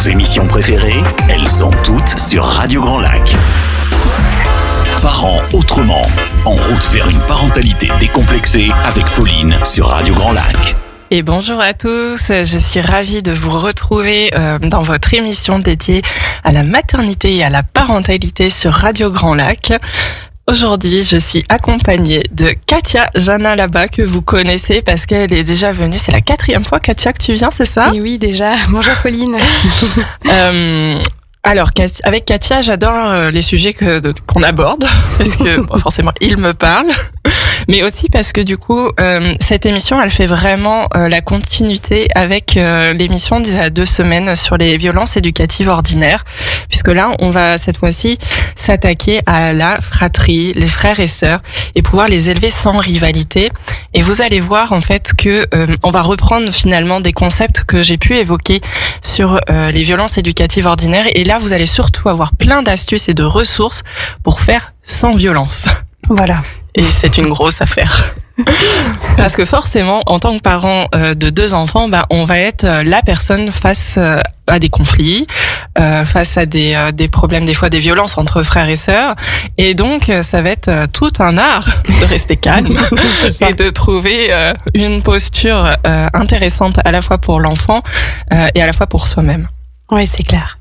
Vos émissions préférées, elles sont toutes sur Radio Grand Lac. Parents autrement, en route vers une parentalité décomplexée avec Pauline sur Radio Grand Lac. Et bonjour à tous, je suis ravie de vous retrouver dans votre émission dédiée à la maternité et à la parentalité sur Radio Grand Lac. Aujourd'hui, je suis accompagnée de Katia Jana là-bas, que vous connaissez parce qu'elle est déjà venue. C'est la 4e fois, Katia, que tu viens, c'est ça ? Et oui, déjà. Bonjour Pauline. Alors, avec Katia, j'adore les sujets qu'on aborde, parce que forcément, il me parle, mais aussi parce que du coup, cette émission, elle fait vraiment la continuité avec l'émission d'il y a 2 semaines sur les violences éducatives ordinaires, puisque là, on va cette fois-ci s'attaquer à la fratrie, les frères et sœurs, et pouvoir les élever sans rivalité. Et vous allez voir en fait que on va reprendre finalement des concepts que j'ai pu évoquer sur les violences éducatives ordinaires. Et là, vous allez surtout avoir plein d'astuces et de ressources pour faire sans violence. Voilà. Et c'est une grosse affaire. Parce que forcément, en tant que parent de 2 enfants, on va être la personne face à des conflits, face à des problèmes, des fois des violences entre frères et sœurs. Et donc, ça va être tout un art de rester calme et de trouver une posture intéressante à la fois pour l'enfant et à la fois pour soi-même. Oui, c'est clair.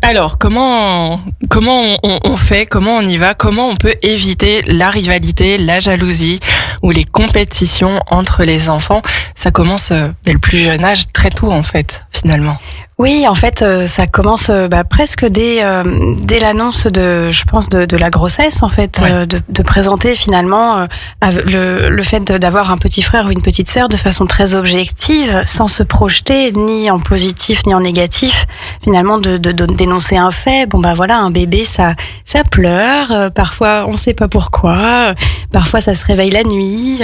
Alors, comment on fait, comment on y va, comment on peut éviter la rivalité, la jalousie ou les compétitions entre les enfants ? Ça commence dès le plus jeune âge, très tôt en fait, finalement. Oui, en fait, ça commence presque dès l'annonce de la grossesse, en fait, ouais. de présenter finalement le fait d'avoir un petit frère ou une petite sœur de façon très objective, sans se projeter ni en positif ni en négatif, finalement de dénoncer un fait. Voilà, un bébé, ça pleure, parfois on sait pas pourquoi, parfois ça se réveille la nuit,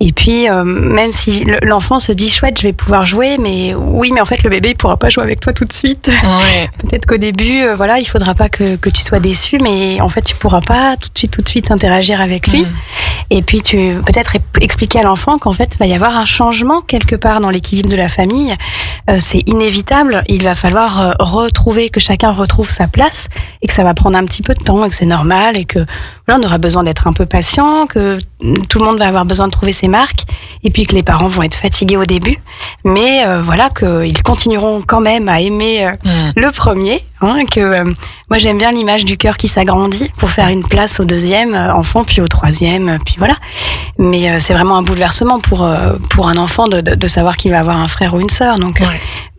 et puis même si l'enfant se dit chouette, je vais pouvoir jouer, mais en fait le bébé il pourra pas jouer avec toi tout de suite. Ouais. Peut-être qu'au début, il faudra pas que tu sois déçu, mais en fait, tu pourras pas tout de suite interagir avec lui. Et puis, tu peut-être expliquer à l'enfant qu'en fait, il va y avoir un changement quelque part dans l'équilibre de la famille. C'est inévitable. Il va falloir que chacun retrouve sa place et que ça va prendre un petit peu de temps et que c'est normal et que on aura besoin d'être un peu patient, que tout le monde va avoir besoin de trouver ses marques et puis que les parents vont être fatigués au début, mais qu'ils continueront quand même à aimer le premier, moi j'aime bien l'image du cœur qui s'agrandit pour faire une place au 2e enfant, puis au 3e, puis voilà. Mais c'est vraiment un bouleversement pour un enfant de savoir qu'il va avoir un frère ou une sœur. Donc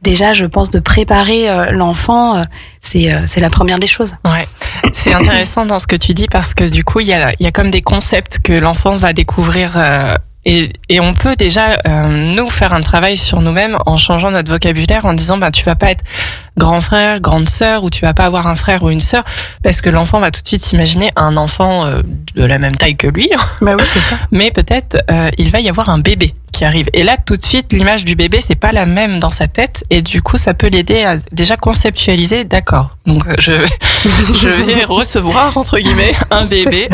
déjà, je pense de préparer l'enfant, c'est la première des choses. Ouais, c'est intéressant dans ce que tu dis parce que du coup, il y a comme des concepts que l'enfant va découvrir. Et on peut déjà nous faire un travail sur nous-mêmes en changeant notre vocabulaire, en disant tu vas pas être grand frère, grande sœur, ou tu vas pas avoir un frère ou une sœur, parce que l'enfant va tout de suite s'imaginer un enfant de la même taille que lui. Oui, c'est ça. Mais peut-être il va y avoir un bébé qui arrive. Et là, tout de suite, l'image du bébé, c'est pas la même dans sa tête, et du coup, ça peut l'aider à déjà conceptualiser. D'accord. Donc, je vais recevoir entre guillemets un bébé,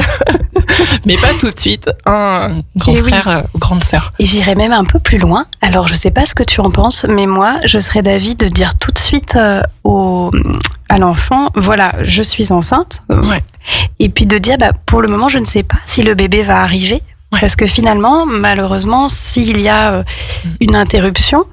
mais pas tout de suite un grand frère ou grande sœur. Et j'irais même un peu plus loin. Alors, je sais pas ce que tu en penses, mais moi, je serais d'avis de dire tout de suite à l'enfant, voilà, je suis enceinte. Et puis de dire, pour le moment, je ne sais pas si le bébé va arriver. Parce que finalement, malheureusement, s'il y a une interruption,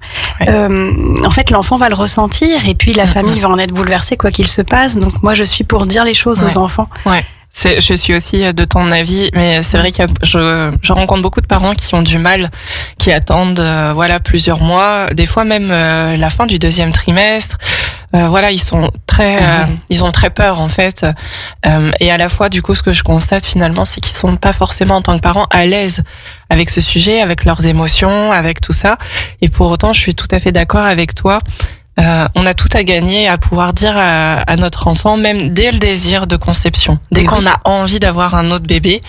en fait, l'enfant va le ressentir et puis la famille va en être bouleversée quoi qu'il se passe. Donc moi, je suis pour dire les choses aux enfants. Ouais. Je suis aussi de ton avis, mais c'est vrai que je rencontre beaucoup de parents qui ont du mal, qui attendent plusieurs mois, des fois même la fin du 2e trimestre. Ils sont ils ont très peur en fait, et à la fois du coup ce que je constate finalement c'est qu'ils sont pas forcément en tant que parents à l'aise avec ce sujet, avec leurs émotions, avec tout ça, et pour autant je suis tout à fait d'accord avec toi. On a tout à gagner à pouvoir dire à notre enfant, même dès le désir de conception, dès qu'on a envie d'avoir un autre bébé,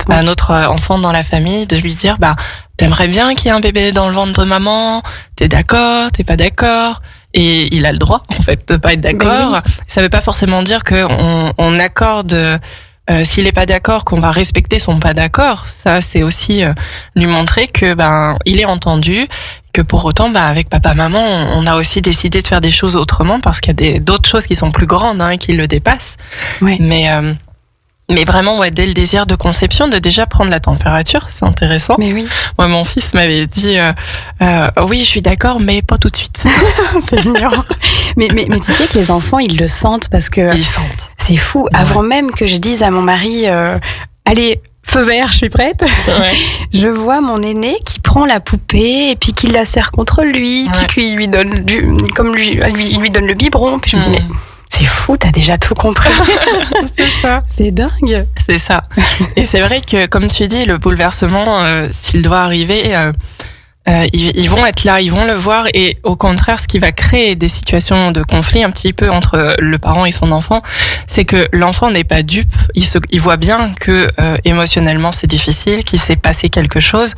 un autre enfant dans la famille, de lui dire t'aimerais bien qu'il y ait un bébé dans le ventre de maman, t'es d'accord, t'es pas d'accord. Et il a le droit, en fait, de pas être d'accord. Ça veut pas forcément dire qu'on accorde, s'il est pas d'accord, qu'on va respecter son pas d'accord. Ça, c'est aussi lui montrer que, il est entendu, que pour autant, avec papa-maman, on a aussi décidé de faire des choses autrement parce qu'il y a d'autres choses qui sont plus grandes, hein, qui le dépassent. Ouais. Mais vraiment, dès le désir de conception, de déjà prendre la température, c'est intéressant. Mais oui. Moi, mon fils m'avait dit, oui, je suis d'accord, mais pas tout de suite. C'est mignon. Mais tu sais que les enfants, ils le sentent parce que Ils sentent. c'est fou. Ouais. Avant même que je dise à mon mari, allez, feu vert, je suis prête. Ouais. Je vois mon aîné qui prend la poupée et puis qui la serre contre lui, puis qui lui donne il lui donne le biberon. Puis je me dis, mais c'est fou, t'as déjà tout compris. C'est ça. C'est dingue. C'est ça. Et c'est vrai que, comme tu dis, le bouleversement, s'il doit arriver, ils vont être là, ils vont le voir. Et au contraire, ce qui va créer des situations de conflit un petit peu entre le parent et son enfant, c'est que l'enfant n'est pas dupe. Il voit bien que émotionnellement, c'est difficile, qu'il s'est passé quelque chose.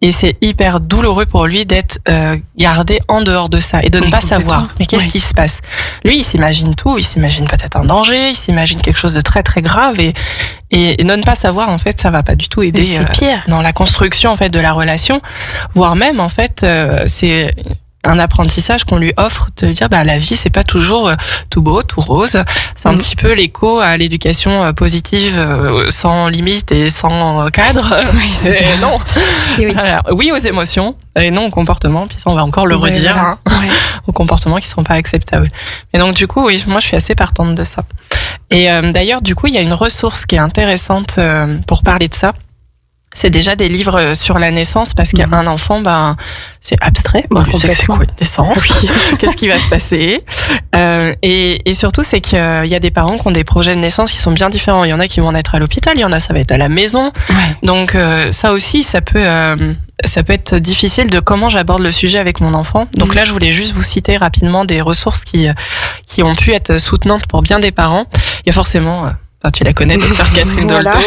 Et c'est hyper douloureux pour lui d'être gardé en dehors de ça et de ne pas savoir. Mais qu'est-ce qui se passe? Lui, il s'imagine tout. Il s'imagine peut-être un danger. Il s'imagine quelque chose de très, très grave. Et ne pas savoir, en fait, ça va pas du tout aider dans la construction, en fait, de la relation. Voire même, en fait, c'est un apprentissage qu'on lui offre de dire, la vie, c'est pas toujours tout beau, tout rose. C'est un petit peu l'écho à l'éducation positive, sans limite et sans cadre. Oui, non. Et oui. Voilà. Oui aux émotions et non au comportement. Puis ça, on va encore le redire. Voilà. Hein, aux comportements qui sont pas acceptables. Et donc, du coup, oui, moi, je suis assez partante de ça. Et d'ailleurs, du coup, il y a une ressource qui est intéressante pour parler de ça. C'est déjà des livres sur la naissance parce qu'un enfant, c'est abstrait. C'est quoi une naissance? Qu'est-ce qui va se passer? Et surtout, c'est qu'il y a des parents qui ont des projets de naissance qui sont bien différents. Il y en a qui vont naître à l'hôpital, il y en a ça va être à la maison. Ouais. Donc ça aussi, ça peut être difficile de comment j'aborde le sujet avec mon enfant. Donc là, je voulais juste vous citer rapidement des ressources qui ont pu être soutenantes pour bien des parents. Il y a forcément... tu la connais, Dr Catherine Dolto.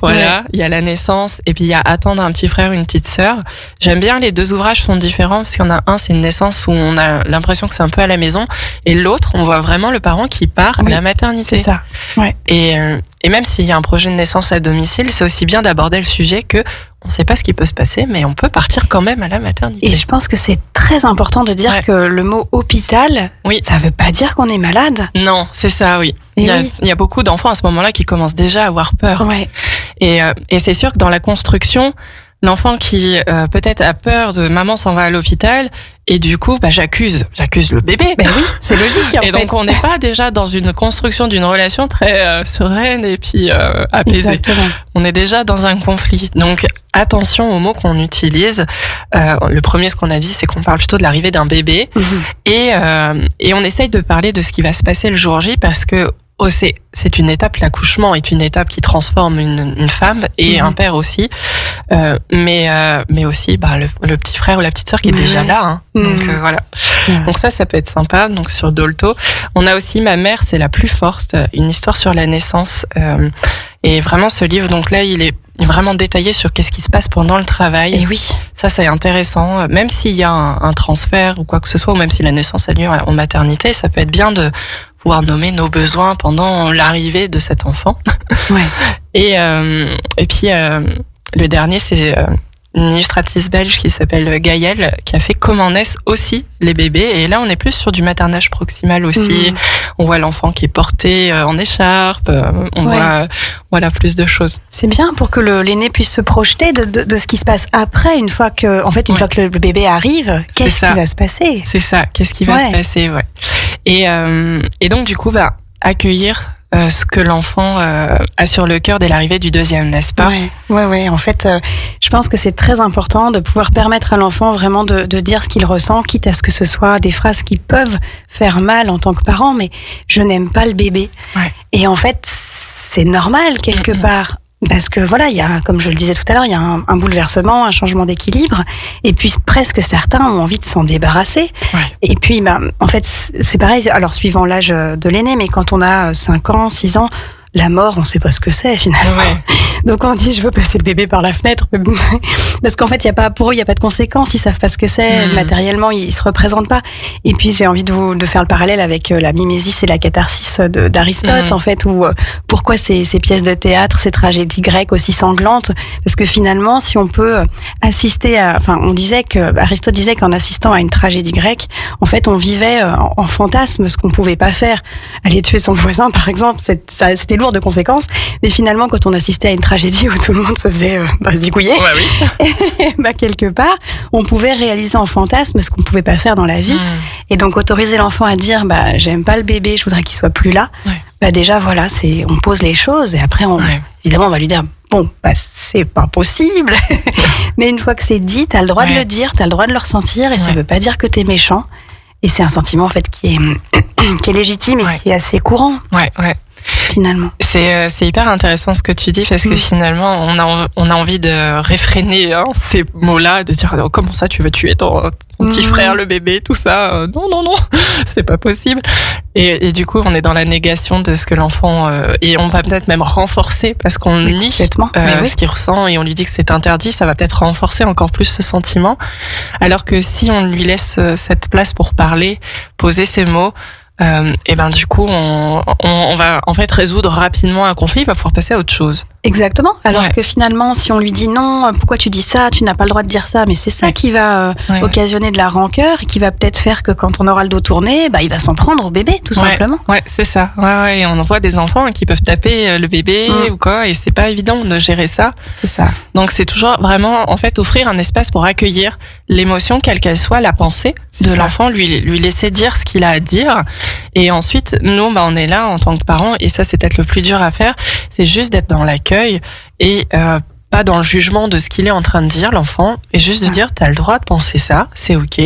Voilà, il y a la naissance et puis il y a attendre un petit frère, une petite sœur. J'aime bien, les deux ouvrages sont différents parce qu'il y en a un, c'est une naissance où on a l'impression que c'est un peu à la maison et l'autre, on voit vraiment le parent qui part à la maternité. C'est ça. Ouais. Et même s'il y a un projet de naissance à domicile, c'est aussi bien d'aborder le sujet que on ne sait pas ce qui peut se passer, mais on peut partir quand même à la maternité. Et je pense que c'est très important de dire que le mot hôpital, ça veut pas dire qu'on est malade. Non, c'est ça, oui. Il y a beaucoup d'enfants à ce moment-là qui commencent déjà à avoir peur. Ouais. Et c'est sûr que dans la construction, l'enfant qui peut-être a peur de maman s'en va à l'hôpital et du coup j'accuse le bébé. Ben oui, c'est logique. Et donc on n'est pas déjà dans une construction d'une relation très sereine et puis apaisée. Exactement. On est déjà dans un conflit. Donc attention aux mots qu'on utilise. Le premier, ce qu'on a dit, c'est qu'on parle plutôt de l'arrivée d'un bébé et on essaye de parler de ce qui va se passer le jour J parce que c'est une étape, l'accouchement est une étape qui transforme une femme et un père aussi, mais aussi le petit frère ou la petite sœur qui est déjà là. Hein. Donc voilà. Donc ça peut être sympa. Donc sur Dolto, on a aussi Ma mère, c'est la plus forte, une histoire sur la naissance. Et vraiment ce livre, donc là, il est vraiment détaillé sur qu'est-ce qui se passe pendant le travail. Et oui. Ça, c'est intéressant. Même s'il y a un transfert ou quoi que ce soit, ou même si la naissance a lieu en maternité, ça peut être bien de pouvoir nommer nos besoins pendant l'arrivée de cet enfant. Ouais. Et puis, le dernier, c'est une illustratrice belge qui s'appelle Gaëlle, qui a fait Comment naissent aussi les bébés. Et là, on est plus sur du maternage proximal aussi. On voit l'enfant qui est porté en écharpe. On voit plus de choses. C'est bien pour que l'aîné puisse se projeter de ce qui se passe après, une fois que le bébé arrive. Qu'est-ce qui va se passer? C'est ça. Qu'est-ce qui va se passer? Ouais. Et donc, du coup, accueillir ce que l'enfant a sur le cœur dès l'arrivée du deuxième, n'est-ce pas? Ouais. En fait, je pense que c'est très important de pouvoir permettre à l'enfant vraiment de dire ce qu'il ressent, quitte à ce que ce soit des phrases qui peuvent faire mal en tant que parent, mais je n'aime pas le bébé. Ouais. Et en fait, c'est normal quelque part. Parce que voilà, il y a, comme je le disais tout à l'heure, il y a un bouleversement, un changement d'équilibre, et puis presque certains ont envie de s'en débarrasser. Ouais. Et puis, en fait, c'est pareil, alors suivant l'âge de l'aîné, mais quand on a 5 ans, 6 ans, la mort, on sait pas ce que c'est finalement. Ouais. Donc on dit je veux passer le bébé par la fenêtre parce qu'en fait pour eux il y a pas de conséquences, ils savent pas ce que c'est matériellement, ils se représentent pas. Et puis j'ai envie de faire le parallèle avec la mimésis et la catharsis d'Aristote en fait, où pourquoi ces pièces de théâtre, ces tragédies grecques aussi sanglantes, parce que finalement si on peut assister à, enfin Aristote disait qu'en assistant à une tragédie grecque, en fait on vivait en fantasme ce qu'on pouvait pas faire, aller tuer son voisin par exemple, c'était lourd de conséquences, mais finalement quand on assistait à une tragédie où tout le monde se faisait zigouiller, quelque part, on pouvait réaliser en fantasme ce qu'on pouvait pas faire dans la vie. Et donc autoriser l'enfant à dire j'aime pas le bébé, je voudrais qu'il soit plus là. Déjà voilà, on pose les choses et après évidemment on va lui dire c'est pas possible. Mais une fois que c'est dit, t'as le droit de le dire, t'as le droit de le ressentir et ça veut pas dire que t'es méchant. Et c'est un sentiment en fait qui est légitime et qui est assez courant. Finalement. C'est hyper intéressant ce que tu dis parce que finalement on a envie de réfréner ces mots-là, de dire comment ça tu veux tuer ton petit frère, le bébé, tout ça, non, c'est pas possible. Et du coup on est dans la négation de ce que l'enfant et on va peut-être même renforcer parce qu'on nie ce qu'il ressent et on lui dit que c'est interdit, ça va peut-être renforcer encore plus ce sentiment. Alors que si on lui laisse cette place pour parler, poser ses mots, et du coup on va en fait résoudre rapidement un conflit, il va pouvoir passer à autre chose. Exactement. Alors que finalement, si on lui dit non, pourquoi tu dis ça, tu n'as pas le droit de dire ça, mais c'est ça qui va occasionner de la rancœur et qui va peut-être faire que quand on aura le dos tourné, il va s'en prendre au bébé, tout simplement. Ouais, c'est ça. Et on voit des enfants qui peuvent taper le bébé ou quoi, et c'est pas évident de gérer ça. C'est ça. Donc c'est toujours vraiment, en fait, offrir un espace pour accueillir l'émotion, quelle qu'elle soit, la pensée de l'enfant, lui laisser dire ce qu'il a à dire. Et ensuite, nous, on est là en tant que parents, et ça, c'est peut-être le plus dur à faire, c'est juste d'être dans l'accueil et pas dans le jugement de ce qu'il est en train de dire, l'enfant, et juste de dire t'as le droit de penser ça, c'est ok.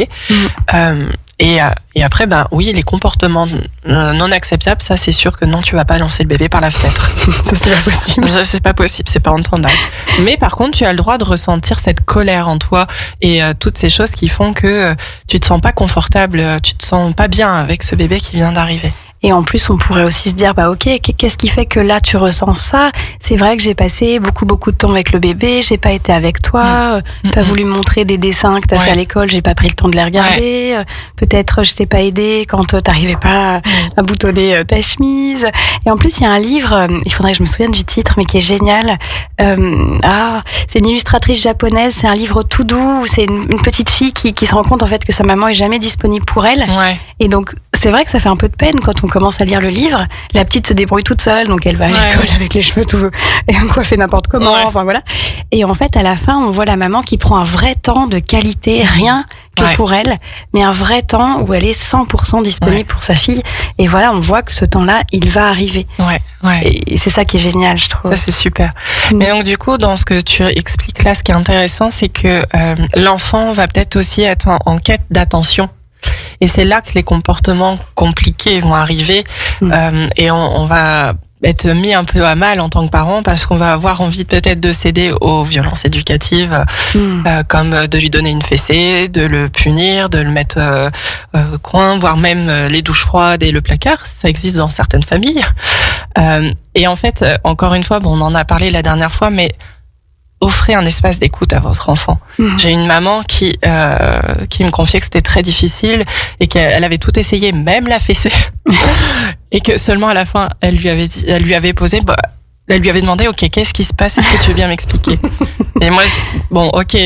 Et après, oui, les comportements non acceptables, ça c'est sûr que non, tu vas pas lancer le bébé par la fenêtre. Ça c'est pas possible. Ça c'est pas possible, c'est pas entendable. Mais par contre, tu as le droit de ressentir cette colère en toi et toutes ces choses qui font que tu te sens pas confortable, tu te sens pas bien avec ce bébé qui vient d'arriver. Et en plus, on pourrait aussi se dire, ok, qu'est-ce qui fait que là, tu ressens ça? C'est vrai que j'ai passé beaucoup de temps avec le bébé, j'ai pas été avec toi, t'as voulu me montrer des dessins que t'as fait à l'école, j'ai pas pris le temps de les regarder, peut-être je t'ai pas aidé quand t'arrivais pas à boutonner ta chemise. Et en plus, il y a un livre, il faudrait que je me souvienne du titre, mais qui est génial. C'est une illustratrice japonaise, c'est un livre tout doux, où c'est une petite fille qui se rend compte en fait que sa maman est jamais disponible pour elle. Et donc, c'est vrai que ça fait un peu de peine quand on commence à lire le livre. La petite se débrouille toute seule, donc elle va à l'école avec les cheveux tout et coiffée n'importe comment, enfin voilà. Et en fait, à la fin, on voit la maman qui prend un vrai temps de qualité, rien que pour elle, mais un vrai temps où elle est 100% disponible pour sa fille. Et voilà, on voit que ce temps-là, il va arriver. Et c'est ça qui est génial, je trouve. Ça, c'est super. Mais donc, du coup, dans ce que tu expliques là, ce qui est intéressant, c'est que l'enfant va peut-être aussi être en quête d'attention. Et c'est là que les comportements compliqués vont arriver et on va être mis un peu à mal en tant que parent parce qu'on va avoir envie peut-être de céder aux violences éducatives comme de lui donner une fessée, de le punir, de le mettre au coin, voire même les douches froides et le placard. Ça existe dans certaines familles. Et en fait, encore une fois, on en a parlé la dernière fois, mais offrez un espace d'écoute à votre enfant. J'ai une maman qui me confiait que c'était très difficile et qu'elle avait tout essayé, même la fessée, et que seulement à la fin, elle lui avait demandé, ok, qu'est-ce qui se passe? Est-ce que tu veux bien m'expliquer? Et moi,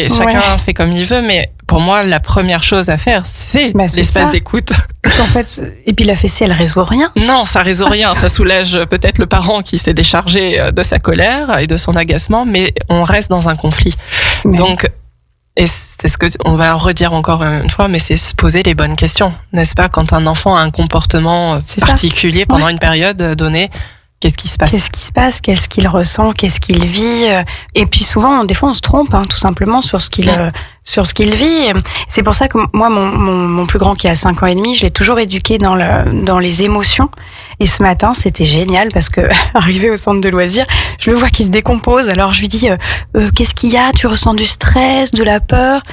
chacun fait comme il veut, mais pour moi, la première chose à faire, c'est l'espace d'écoute. Parce qu'en fait, et puis la fessée, elle résout rien. Non, ça résout rien. Ça soulage peut-être le parent qui s'est déchargé de sa colère et de son agacement, mais on reste dans un conflit. Donc, et c'est ce que on va redire encore une fois, mais c'est se poser les bonnes questions, n'est-ce pas? Quand un enfant a un comportement particulier pendant une période donnée, qu'est-ce qui se passe? Qu'est-ce qu'il ressent? Qu'est-ce qu'il vit? Et puis souvent, des fois, on se trompe, tout simplement, sur ce qu'il vit. C'est pour ça que moi, mon plus grand qui a 5 ans et demi, je l'ai toujours éduqué dans les émotions. Et ce matin, c'était génial parce que, arrivé au centre de loisirs, je le vois qui se décompose. Alors je lui dis, qu'est-ce qu'il y a? Tu ressens du stress, de la peur?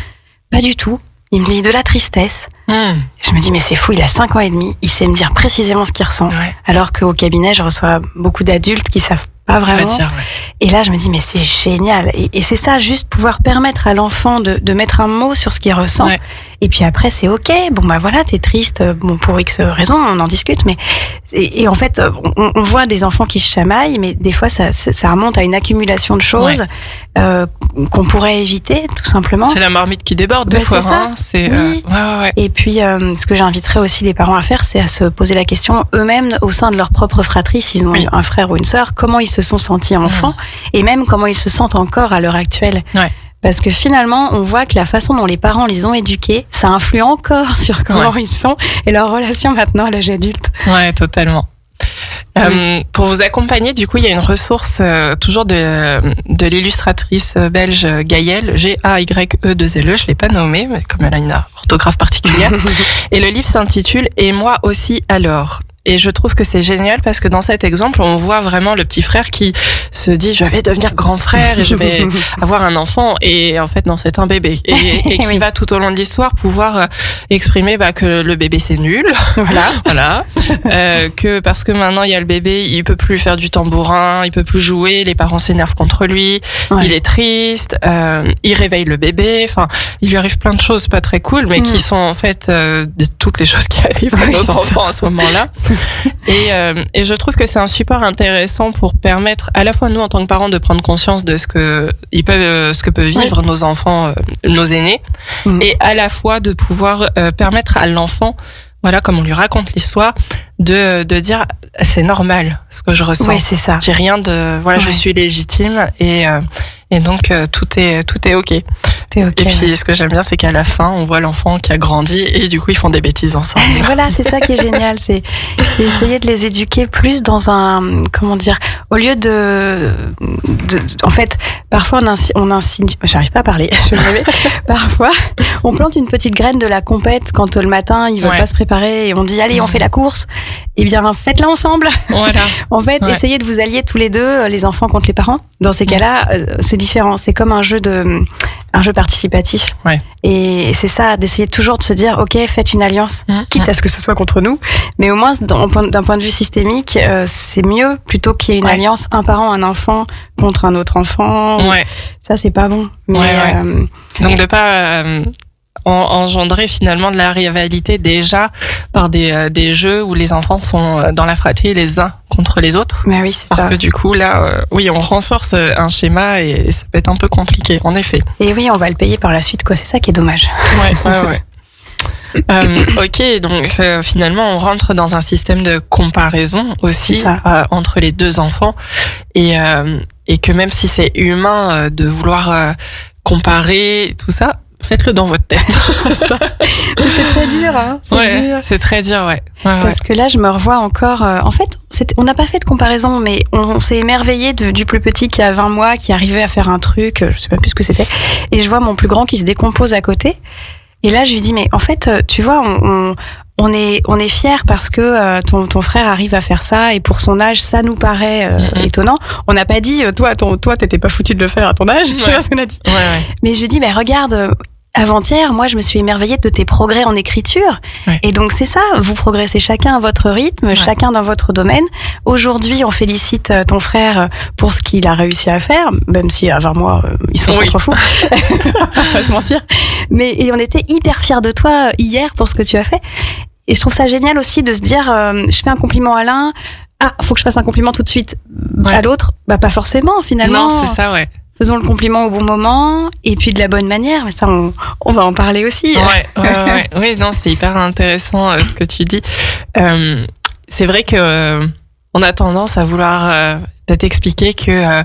Pas du tout. Il me dit de la tristesse. Je je me dis, mais c'est fou, il a 5 ans et demi, il sait me dire précisément ce qu'il ressent. Ouais. Alors qu'au cabinet, je reçois beaucoup d'adultes qui savent pas vraiment. Ouais. Et là, je me dis, mais c'est génial. Et c'est ça, juste pouvoir permettre à l'enfant de mettre un mot sur ce qu'il ressent. Ouais. Et puis après, c'est OK. Bon, bah voilà, t'es triste. Bon, pour X raisons, on en discute. Mais, et en fait, on voit des enfants qui se chamaillent, mais des fois, ça remonte à une accumulation de choses qu'on pourrait éviter, tout simplement. C'est la marmite qui déborde, des fois. C'est ça. Hein. C'est, oui. Ouais. Et puis, ce que j'inviterais aussi les parents à faire, c'est à se poser la question eux-mêmes, au sein de leur propre fratrie, s'ils ont un frère ou une sœur, comment ils se sont sentis enfants, et même comment ils se sentent encore à l'heure actuelle. Ouais. Parce que finalement, on voit que la façon dont les parents les ont éduqués, ça influe encore sur comment ils sont et leur relation maintenant à l'âge adulte. Ouais, totalement. Pour vous accompagner, du coup, il y a une ressource toujours de l'illustratrice belge Gaëlle, Gaye2le, je l'ai pas nommée, mais comme elle a une orthographe particulière. Et le livre s'intitule « Et moi aussi alors ». Et je trouve que c'est génial parce que dans cet exemple, on voit vraiment le petit frère qui se dit je vais devenir grand frère et je vais avoir un enfant. Et en fait, non, c'est un bébé. Et qui va tout au long de l'histoire pouvoir exprimer que le bébé c'est nul. Voilà. Que parce que maintenant il y a le bébé, il peut plus faire du tambourin, il peut plus jouer, les parents s'énervent contre lui, il est triste, il réveille le bébé. Enfin, il lui arrive plein de choses pas très cool, mais qui sont en fait de toutes les choses qui arrivent à nos enfants à ce moment-là. Et je trouve que c'est un support intéressant pour permettre à la fois nous en tant que parents de prendre conscience de ce que peuvent vivre nos enfants, nos aînés, et à la fois de pouvoir permettre à l'enfant, voilà, comme on lui raconte l'histoire, de dire c'est normal ce que je ressens. Oui, c'est ça. J'ai rien de je suis légitime et donc tout est OK. Et puis ce que j'aime bien, c'est qu'à la fin, on voit l'enfant qui a grandi et du coup ils font des bêtises ensemble. Voilà, c'est ça qui est génial, c'est essayer de les éduquer plus dans un, comment dire, au lieu en fait, parfois on insinue, j'arrive pas à parler, je vais me lever. Parfois, on plante une petite graine de la compète quand le matin ils veulent pas se préparer et on dit allez, on fait la course. Eh bien, faites-la ensemble. Voilà. En fait, essayez de vous allier tous les deux, les enfants contre les parents. Dans ces cas-là, c'est différent. C'est comme un jeu participatif. Ouais. Et c'est ça, d'essayer toujours de se dire, ok, faites une alliance, quitte à ce que ce soit contre nous. Mais au moins, d'un point de vue systémique, c'est mieux plutôt qu'il y ait une alliance, un parent, un enfant contre un autre enfant. Ouais. Ça, c'est pas bon. Mais, donc de pas engendrer finalement de la rivalité déjà par des jeux où les enfants sont dans la fratrie les uns contre les autres. Mais oui, c'est parce que du coup là, on renforce un schéma et ça peut être un peu compliqué, en effet. Et oui, on va le payer par la suite, quoi. C'est ça qui est dommage. Ouais. Ok, donc finalement on rentre dans un système de comparaison aussi entre les deux enfants et que même si c'est humain de vouloir comparer tout ça, faites-le dans votre tête. C'est ça. Mais c'est très dur, hein. Dur. C'est très dur, Parce que là, je me revois encore. En fait, on n'a pas fait de comparaison, mais on s'est émerveillé du plus petit qui a 20 mois, qui arrivait à faire un truc, je sais pas plus ce que c'était. Et je vois mon plus grand qui se décompose à côté. Et là, je lui dis, mais en fait, tu vois, on est fiers parce que ton frère arrive à faire ça et pour son âge, ça nous paraît étonnant. On n'a pas dit, toi, t'étais pas foutu de le faire à ton âge. C'est pas ce qu'on a dit. Mais je lui dis, regarde. Avant-hier, moi, je me suis émerveillée de tes progrès en écriture. Et donc, c'est ça, vous progressez chacun à votre rythme, chacun dans votre domaine. Aujourd'hui, on félicite ton frère pour ce qu'il a réussi à faire, même si à 20 mois, ils sont contre fous. On va se mentir. Et on était hyper fiers de toi hier pour ce que tu as fait. Et je trouve ça génial aussi de se dire, je fais un compliment à l'un, faut que je fasse un compliment tout de suite à l'autre. Pas forcément, finalement. Non, c'est ça, Faisons le compliment au bon moment et puis de la bonne manière. Mais ça, on va en parler aussi. Oui, non, c'est hyper intéressant ce que tu dis. C'est vrai que on a tendance à vouloir peut-être expliquer que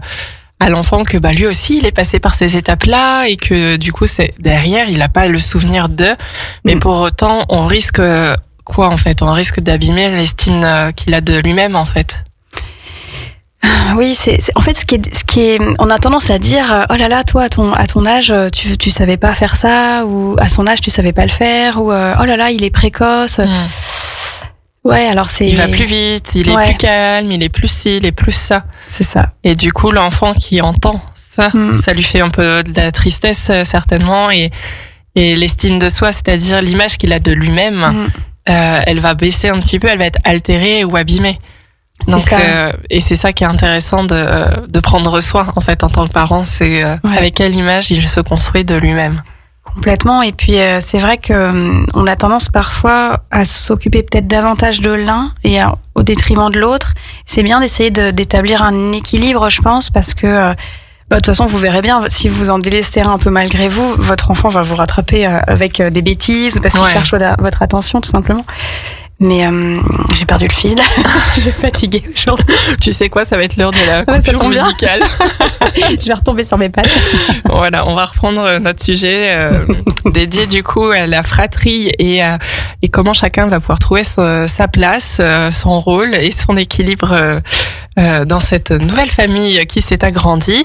à l'enfant que lui aussi il est passé par ces étapes-là et que du coup c'est derrière il n'a pas le souvenir de. Mais pour autant, on risque quoi en fait ? On risque d'abîmer l'estime qu'il a de lui-même en fait. Oui, c'est en fait ce qui est on a tendance à dire oh là là, toi à ton âge tu savais pas faire ça, ou à son âge tu savais pas le faire, ou oh là là, il est précoce. Ouais, alors c'est il va plus vite, il est plus calme, il est plus ci, il est plus ça. C'est ça. Et du coup l'enfant qui entend ça, ça lui fait un peu de la tristesse certainement et Et l'estime de soi, c'est-à-dire l'image qu'il a de lui-même, elle va baisser un petit peu, elle va être altérée ou abîmée. Donc, et c'est ça qui est intéressant de prendre soin, en fait, en tant que parent, c'est avec quelle image il se construit de lui-même. Complètement. Et puis c'est vrai que on a tendance parfois à s'occuper peut-être davantage de l'un et au détriment de l'autre. C'est bien d'essayer d'établir un équilibre, je pense, parce que de toute façon, vous verrez bien, si vous en délaissez un peu malgré vous, votre enfant va vous rattraper avec des bêtises parce qu'il cherche votre attention, tout simplement. Mais j'ai perdu le fil. Je suis fatiguée aujourd'hui. Tu sais quoi, ça va être l'heure de la coupure musicale. Je vais retomber sur mes pattes. Voilà, on va reprendre notre sujet dédié du coup à la fratrie et comment chacun va pouvoir trouver sa place, son rôle et son équilibre dans cette nouvelle famille qui s'est agrandie.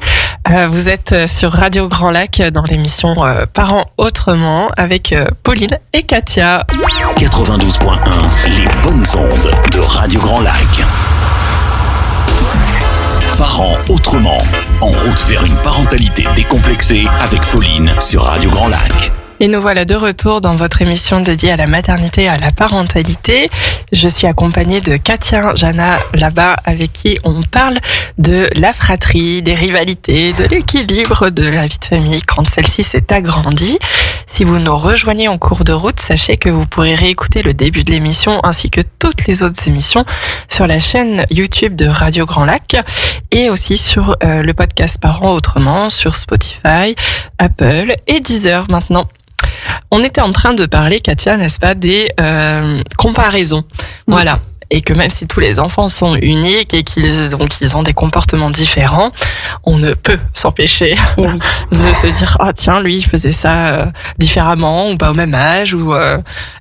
Vous êtes sur Radio Grand Lac dans l'émission Parents autrement avec Pauline et Katia. 92.1, les bonnes ondes de Radio Grand Lac. Parents autrement, en route vers une parentalité décomplexée avec Pauline sur Radio Grand Lac. Et nous voilà de retour dans votre émission dédiée à la maternité et à la parentalité. Je suis accompagnée de Katia, Jana, là-bas, avec qui on parle de la fratrie, des rivalités, de l'équilibre de la vie de famille quand celle-ci s'est agrandie. Si vous nous rejoignez en cours de route, sachez que vous pourrez réécouter le début de l'émission ainsi que toutes les autres émissions sur la chaîne YouTube de Radio Grand Lac et aussi sur le podcast Parents autrement sur Spotify, Apple et Deezer maintenant. On était en train de parler, Katia, n'est-ce pas, des comparaisons. Voilà. Et que même si tous les enfants sont uniques et qu'ils ont des comportements différents, on ne peut s'empêcher de se dire tiens, lui il faisait ça différemment ou pas au même âge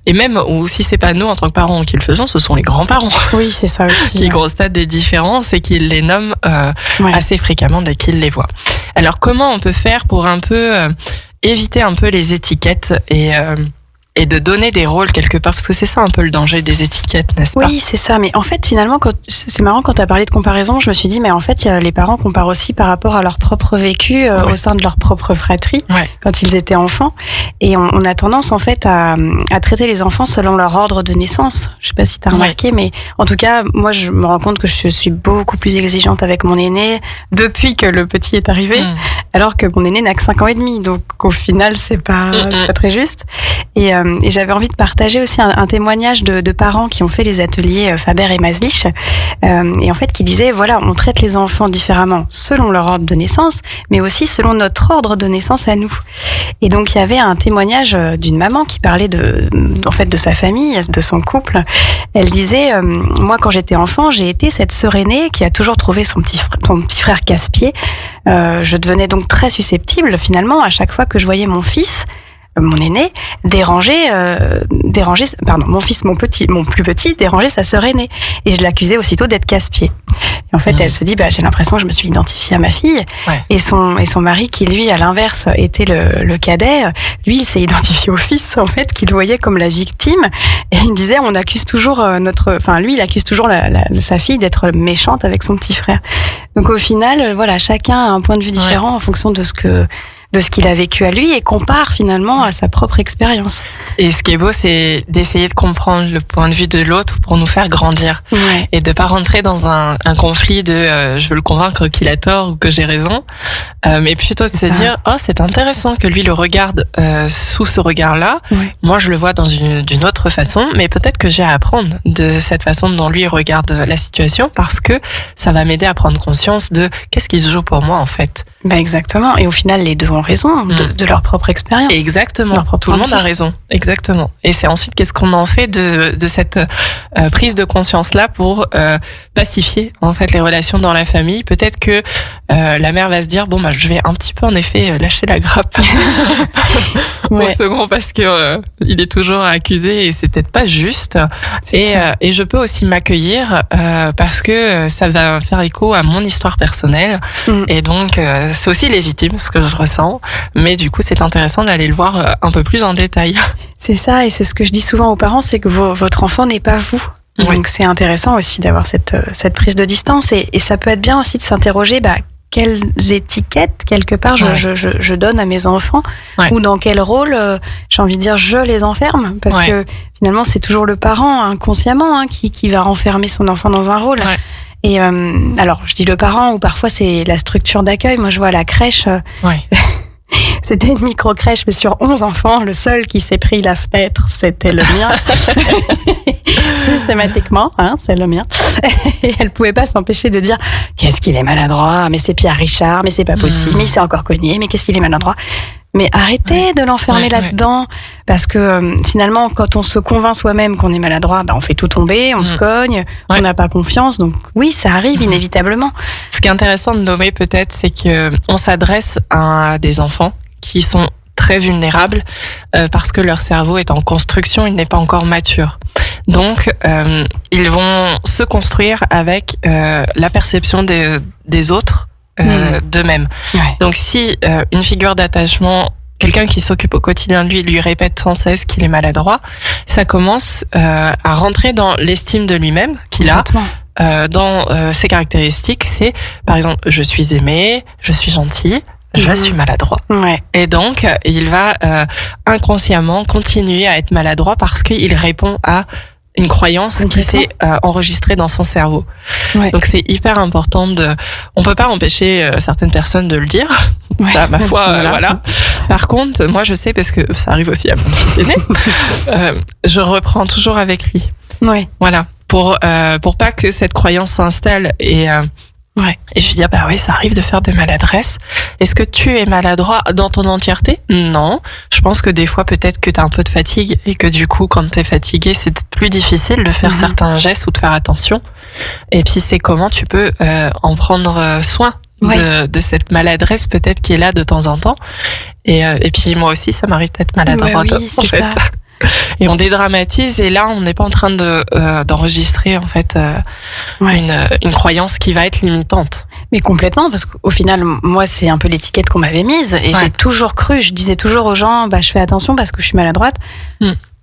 et même ou si c'est pas nous en tant que parents qui le faisons, ce sont les grands-parents. Oui, c'est ça aussi. Qui constatent des différences et qui les nomment assez fréquemment dès qu'ils les voient. Alors comment on peut faire pour un peu éviter un peu les étiquettes et de donner des rôles quelque part, parce que c'est ça un peu le danger des étiquettes, n'est-ce pas ? Oui, c'est ça. Mais en fait, finalement, c'est marrant quand tu as parlé de comparaison, je me suis dit, mais en fait, les parents comparent aussi par rapport à leur propre vécu au sein de leur propre fratrie, quand ils étaient enfants. Et on a tendance, en fait, à traiter les enfants selon leur ordre de naissance. Je sais pas si tu as remarqué, mais en tout cas, moi, je me rends compte que je suis beaucoup plus exigeante avec mon aîné depuis que le petit est arrivé, alors que mon aîné n'a que 5 ans et demi. Donc, au final, c'est pas très juste. Et j'avais envie de partager aussi un témoignage de parents qui ont fait les ateliers Faber et Maslich et en fait qui disaient voilà, on traite les enfants différemment selon leur ordre de naissance mais aussi selon notre ordre de naissance à nous. Et donc il y avait un témoignage d'une maman qui parlait de sa famille, de son couple. Elle disait moi quand j'étais enfant, j'ai été cette sœur aînée qui a toujours trouvé son petit frère casse-pied. Je devenais donc très susceptible finalement à chaque fois que je voyais mon fils, mon aîné, mon fils, mon plus petit, déranger sa sœur aînée. Et je l'accusais aussitôt d'être casse-pied. Et en fait, elle se dit, j'ai l'impression que je me suis identifiée à ma fille. Et son mari, qui lui, à l'inverse, était le cadet, lui, il s'est identifié au fils, en fait, qu'il voyait comme la victime. Et il disait, on accuse toujours lui, il accuse toujours sa fille d'être méchante avec son petit frère. Donc au final, voilà, chacun a un point de vue différent en fonction de ce qu'il a vécu à lui et compare finalement à sa propre expérience. Et ce qui est beau, c'est d'essayer de comprendre le point de vue de l'autre pour nous faire grandir. Et de pas rentrer dans un conflit de je veux le convaincre qu'il a tort ou que j'ai raison, mais plutôt de se dire c'est intéressant que lui le regarde sous ce regard-là. Moi, je le vois d'une autre façon, mais peut-être que j'ai à apprendre de cette façon dont lui regarde la situation parce que ça va m'aider à prendre conscience de qu'est-ce qui se joue pour moi en fait. Exactement. Et au final, les deux ont raison de leur propre expérience. Exactement. Tout le monde a raison. Exactement. Et c'est ensuite qu'est-ce qu'on en fait de cette prise de conscience-là pour pacifier en fait les relations dans la famille. Peut-être que la mère va se dire je vais un petit peu en effet lâcher la grappe au second parce que il est toujours accusé et c'est peut-être pas juste. Et je peux aussi m'accueillir parce que ça va faire écho à mon histoire personnelle. Et donc c'est aussi légitime ce que je ressens, mais du coup c'est intéressant d'aller le voir un peu plus en détail. C'est ça, et c'est ce que je dis souvent aux parents, c'est que votre enfant n'est pas vous. Donc c'est intéressant aussi d'avoir cette prise de distance, et ça peut être bien aussi de s'interroger quelles étiquettes, quelque part, je donne à mes enfants, ou dans quel rôle, j'ai envie de dire, je les enferme, parce que finalement, c'est toujours le parent, inconsciemment, qui va enfermer son enfant dans un rôle. Et alors, je dis le parent, ou parfois c'est la structure d'accueil. Moi, je vois à la crèche... C'était une micro-crèche, mais sur 11 enfants, le seul qui s'est pris la fenêtre, c'était le mien. Systématiquement, c'est le mien. Et elle pouvait pas s'empêcher de dire « Qu'est-ce qu'il est maladroit, mais c'est Pierre Richard, mais c'est pas possible, mais il s'est encore cogné, mais qu'est-ce qu'il est maladroit ?» Mais arrêtez de l'enfermer là-dedans, parce que finalement, quand on se convainc soi-même qu'on est maladroit, on fait tout tomber, on se cogne, on n'a pas confiance. Donc oui, ça arrive inévitablement. Ce qui est intéressant de nommer peut-être, c'est que on s'adresse à des enfants qui sont très vulnérables parce que leur cerveau est en construction, il n'est pas encore mature. Donc, ils vont se construire avec la perception des autres d'eux-mêmes. Donc, si une figure d'attachement, quelqu'un qui s'occupe au quotidien de lui répète sans cesse qu'il est maladroit, ça commence à rentrer dans l'estime de lui-même qu'il a. Dans ses caractéristiques, c'est par exemple, je suis aimé, je suis gentil, je suis maladroit. Et donc, il va inconsciemment continuer à être maladroit parce qu'il répond à une croyance qui s'est enregistrée dans son cerveau. Donc, c'est hyper important on peut pas empêcher certaines personnes de le dire. Ça, ma foi, voilà. Par contre, moi, je sais, parce que ça arrive aussi à mon fils aîné, je reprends toujours avec lui. Voilà. Pour pas que cette croyance s'installe et je lui dis, oui, ça arrive de faire des maladresses. Est-ce que tu es maladroit dans ton entièreté? Non. Je pense que des fois, peut-être que t'as un peu de fatigue et que du coup, quand t'es fatigué, c'est plus difficile de faire certains gestes ou de faire attention. Et puis, c'est comment tu peux en prendre soin de cette maladresse peut-être qui est là de temps en temps. Et puis, moi aussi, ça m'arrive d'être maladroite. Oui, c'est ça. Et on dédramatise, et là on n'est pas en train d'enregistrer en fait une croyance qui va être limitante. Mais complètement, parce qu'au final, moi c'est un peu l'étiquette qu'on m'avait mise, et j'ai toujours cru, je disais toujours aux gens, je fais attention parce que je suis maladroite.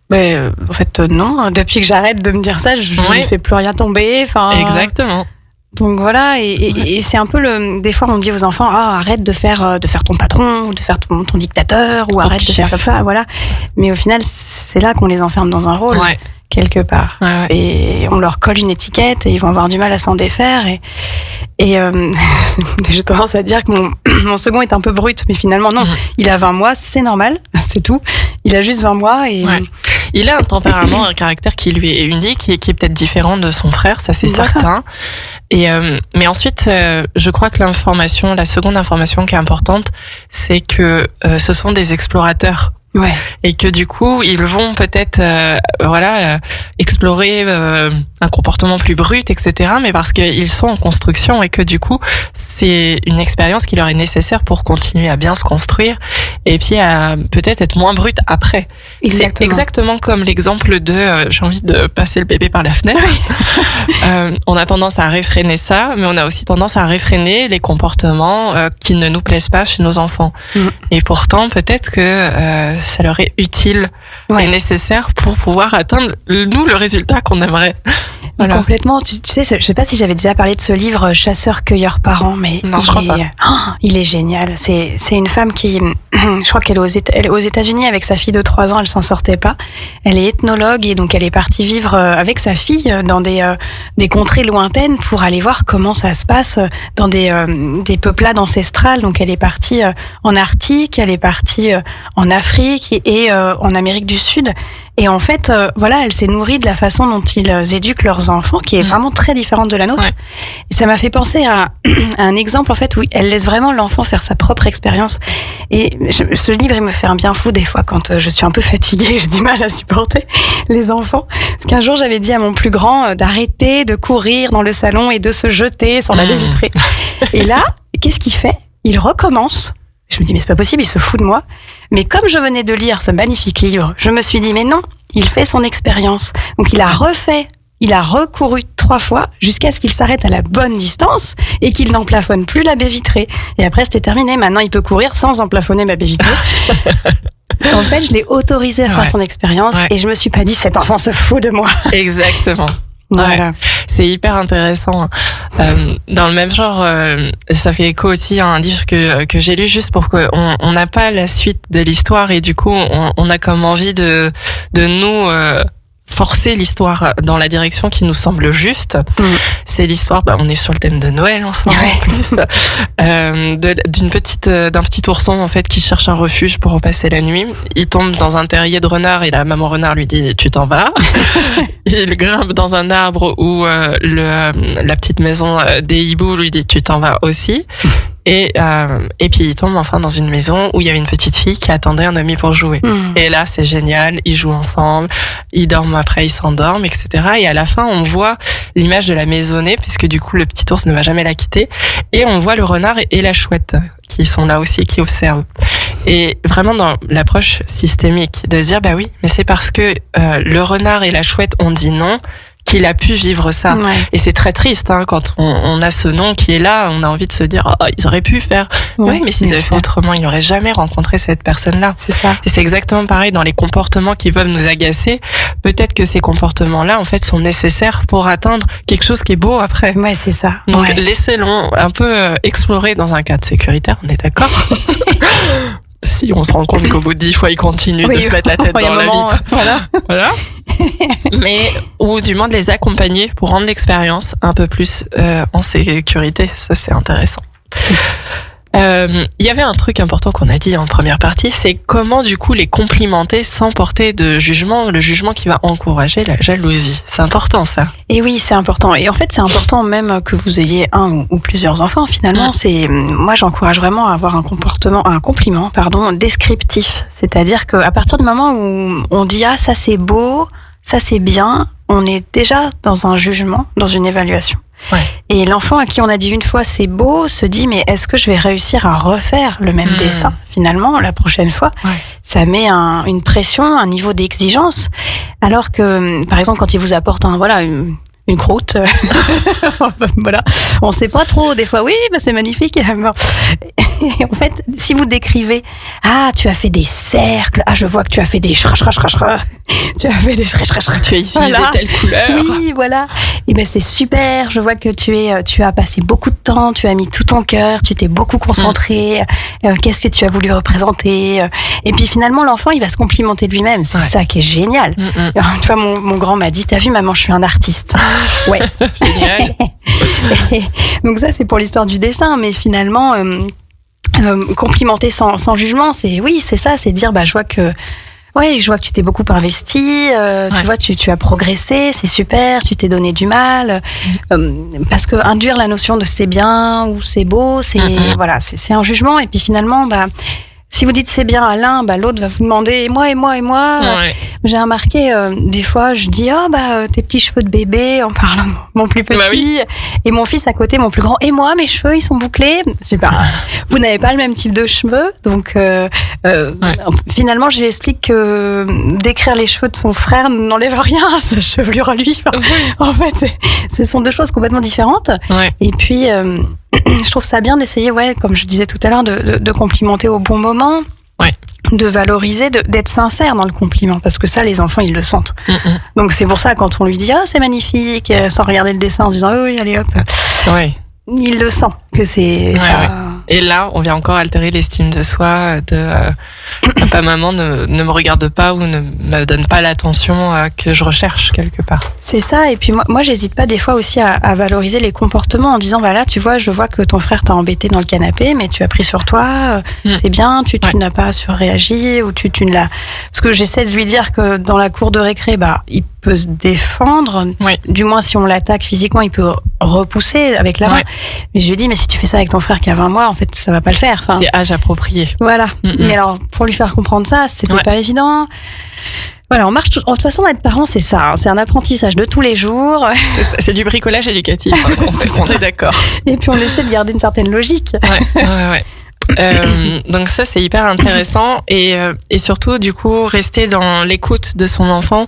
Mais en fait non, depuis que j'arrête de me dire ça, je ne fais plus rien tomber. Exactement. Donc voilà, et c'est un peu des fois on dit aux enfants, arrête de faire ton patron, ou de faire ton dictateur, ou arrête de faire comme ça, voilà. Mais au final, c'est là qu'on les enferme dans un rôle, quelque part. Et on leur colle une étiquette, et ils vont avoir du mal à s'en défaire. Et j'ai tendance à dire que mon second est un peu brut, mais finalement non, il a 20 mois, c'est normal, c'est tout. Il a juste 20 mois et... Il a un tempérament, un caractère qui lui est unique et qui est peut-être différent de son frère, ça c'est certain. Et mais ensuite, je crois que la seconde information qui est importante, c'est que ce sont des explorateurs. Et que du coup, ils vont peut-être explorer un comportement plus brut, etc. Mais parce qu'ils sont en construction et que du coup, c'est une expérience qui leur est nécessaire pour continuer à bien se construire et puis à peut-être être moins brut après. C'est exactement comme l'exemple de j'ai envie de passer le bébé par la fenêtre. On a tendance à réfréner ça, mais on a aussi tendance à réfréner les comportements qui ne nous plaisent pas chez nos enfants. Et pourtant, peut-être que ça leur est utile et nécessaire pour pouvoir atteindre, nous, le résultat qu'on aimerait. Voilà. Complètement. Tu sais, je sais pas si j'avais déjà parlé de ce livre Chasseurs-cueilleurs parents, mais non, je crois pas. Il est génial. C'est une femme qui, je crois qu'elle est aux États-Unis avec sa fille de 3 ans, elle s'en sortait pas. Elle est ethnologue et donc elle est partie vivre avec sa fille dans des contrées lointaines pour aller voir comment ça se passe dans des peuplades ancestrales. Donc elle est partie en Arctique, elle est partie en Afrique et en Amérique du Sud. Et en fait, elle s'est nourrie de la façon dont ils éduquent leurs enfants, qui est vraiment très différente de la nôtre. Et ça m'a fait penser à un exemple, en fait, où elle laisse vraiment l'enfant faire sa propre expérience. Et ce livre, il me fait un bien fou des fois quand je suis un peu fatiguée, j'ai du mal à supporter les enfants. Parce qu'un jour, j'avais dit à mon plus grand d'arrêter de courir dans le salon et de se jeter sur la baie vitrée. Et là, qu'est-ce qu'il fait? Il recommence. Je me dis, mais c'est pas possible, il se fout de moi. Mais comme je venais de lire ce magnifique livre, je me suis dit, mais non, il fait son expérience. Donc il a recouru 3 fois jusqu'à ce qu'il s'arrête à la bonne distance et qu'il n'en plafonne plus la baie vitrée. Et après, c'était terminé. Maintenant, il peut courir sans en plafonner ma baie vitrée. En fait, je l'ai autorisé à faire son expérience et je me suis pas dit, cet enfant se fout de moi. Exactement. Voilà. c'est hyper intéressant. Dans le même genre, ça fait écho aussi à un livre que j'ai lu juste pour qu'on n'a pas la suite de l'histoire et du coup on a comme envie de nous forcer l'histoire dans la direction qui nous semble juste. C'est l'histoire, on est sur le thème de Noël en ce moment en plus, d'un petit ourson en fait qui cherche un refuge pour passer la nuit. Il tombe dans un terrier de renard et la maman renard lui dit tu t'en vas. Il grimpe dans un arbre où la petite maison des hiboux lui dit tu t'en vas aussi. Et puis il tombe enfin dans une maison où il y avait une petite fille qui attendait un ami pour jouer. Et là, c'est génial, ils jouent ensemble, ils dorment après, ils s'endorment, etc. Et à la fin, on voit l'image de la maisonnée, puisque du coup, le petit ours ne va jamais la quitter. Et on voit le renard et la chouette qui sont là aussi, qui observent. Et vraiment dans l'approche systémique, de se dire, bah oui, mais c'est parce que le renard et la chouette ont dit non, qu'il a pu vivre ça. Ouais. Et c'est très triste, quand on a ce nom qui est là, on a envie de se dire, ils auraient pu faire. Ouais, oui, mais s'ils avaient fait autrement, ils n'auraient jamais rencontré cette personne-là. C'est ça. Et c'est exactement pareil dans les comportements qui peuvent nous agacer. Peut-être que ces comportements-là, en fait, sont nécessaires pour atteindre quelque chose qui est beau après. Ouais, c'est ça. Donc, laissez-le un peu explorer dans un cadre sécuritaire, on est d'accord? Si on se rend compte qu'au bout de 10 fois, il continue de se mettre la tête dans la vitre. Voilà. Mais, ou du moins de les accompagner pour rendre l'expérience un peu plus en sécurité. Ça, c'est intéressant. Il y avait un truc important qu'on a dit en première partie, c'est comment du coup les complimenter sans porter de jugement, le jugement qui va encourager la jalousie. C'est important ça. Et oui, c'est important. Et en fait, c'est important même que vous ayez un ou plusieurs enfants. Finalement, moi, j'encourage vraiment à avoir un compliment, descriptif. C'est-à-dire qu'à partir du moment où on dit ça c'est beau, ça c'est bien, on est déjà dans un jugement, dans une évaluation. Ouais. Et l'enfant à qui on a dit une fois c'est beau se dit mais est-ce que je vais réussir à refaire le même dessin finalement la prochaine fois? Ça met une pression, un niveau d'exigence, alors que par exemple quand il vous apporte une croûte, voilà, on sait pas trop des fois. Oui, c'est magnifique. En fait, si vous décrivez, tu as fait des cercles, je vois que tu as fait des tu as fait des tu as utilisé telle couleur. Oui, voilà. Et c'est super. Je vois que tu as passé beaucoup de temps, tu as mis tout ton cœur, tu t'es beaucoup concentré. Qu'est-ce que tu as voulu représenter? Et puis finalement, l'enfant, il va se complimenter de lui-même. C'est ça qui est génial. Une fois, mon grand m'a dit, t'as vu, maman, je suis un artiste. Ouais. Génial. Donc ça, c'est pour l'histoire du dessin, mais finalement, complimenter sans jugement, c'est ça, c'est dire, je vois que tu t'es beaucoup investi, tu vois, tu as progressé, c'est super, tu t'es donné du mal, parce que induire la notion de c'est bien ou c'est beau, c'est un jugement, et puis finalement, si vous dites c'est bien à l'un, l'autre va vous demander et moi. Ouais. J'ai remarqué des fois, je dis tes petits cheveux de bébé en parlant de mon plus petit, et mon fils à côté, mon plus grand. Et moi, mes cheveux, ils sont bouclés. Je sais pas. Vous n'avez pas le même type de cheveux, donc finalement, je lui explique que décrire les cheveux de son frère n'enlève rien à sa chevelure à lui. En fait, ce sont deux choses complètement différentes. Ouais. Et puis. Je trouve ça bien d'essayer, comme je disais tout à l'heure, de complimenter au bon moment, de valoriser, d'être sincère dans le compliment, parce que ça, les enfants, ils le sentent. Donc c'est pour ça, quand on lui dit « c'est magnifique », sans regarder le dessin, en disant « oui, allez hop », il le sent, que c'est... Et là, on vient encore altérer l'estime de soi, papa, maman ne me regarde pas ou ne me donne pas l'attention que je recherche quelque part. C'est ça, et puis moi j'hésite pas des fois aussi à valoriser les comportements en disant, là, tu vois, je vois que ton frère t'a embêté dans le canapé, mais tu as pris sur toi, c'est bien, tu n'as pas surréagi, ou tu ne l'as... Parce que j'essaie de lui dire que dans la cour de récré, il peut se défendre, du moins si on l'attaque physiquement, il peut repousser avec la main. Mais je lui dis, mais si tu fais ça avec ton frère qui a 20 mois, en fait, ça va pas le faire. C'est âge approprié. Voilà. Mais alors, pour lui faire comprendre ça, c'était pas évident. Voilà, on marche. De toute façon, être parent, c'est ça. C'est un apprentissage de tous les jours. C'est du bricolage éducatif. On est d'accord. Et puis, on essaie de garder une certaine logique. Donc ça, c'est hyper intéressant. Et surtout, du coup, rester dans l'écoute de son enfant.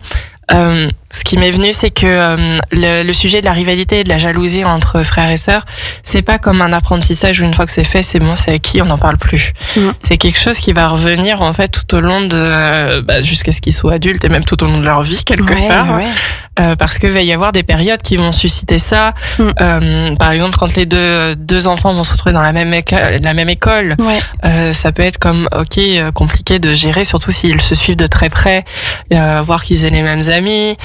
Ce qui m'est venu, c'est que le sujet de la rivalité et de la jalousie entre frères et sœurs, c'est pas comme un apprentissage où une fois que c'est fait, c'est bon, c'est acquis, on n'en parle plus. C'est quelque chose qui va revenir en fait tout au long de jusqu'à ce qu'ils soient adultes et même tout au long de leur vie quelque part. Parce que va y avoir des périodes qui vont susciter ça. Par exemple, quand les deux enfants vont se retrouver dans la même école, ça peut être comme compliqué de gérer, surtout s'ils se suivent de très près, voir qu'ils aient les mêmes amis.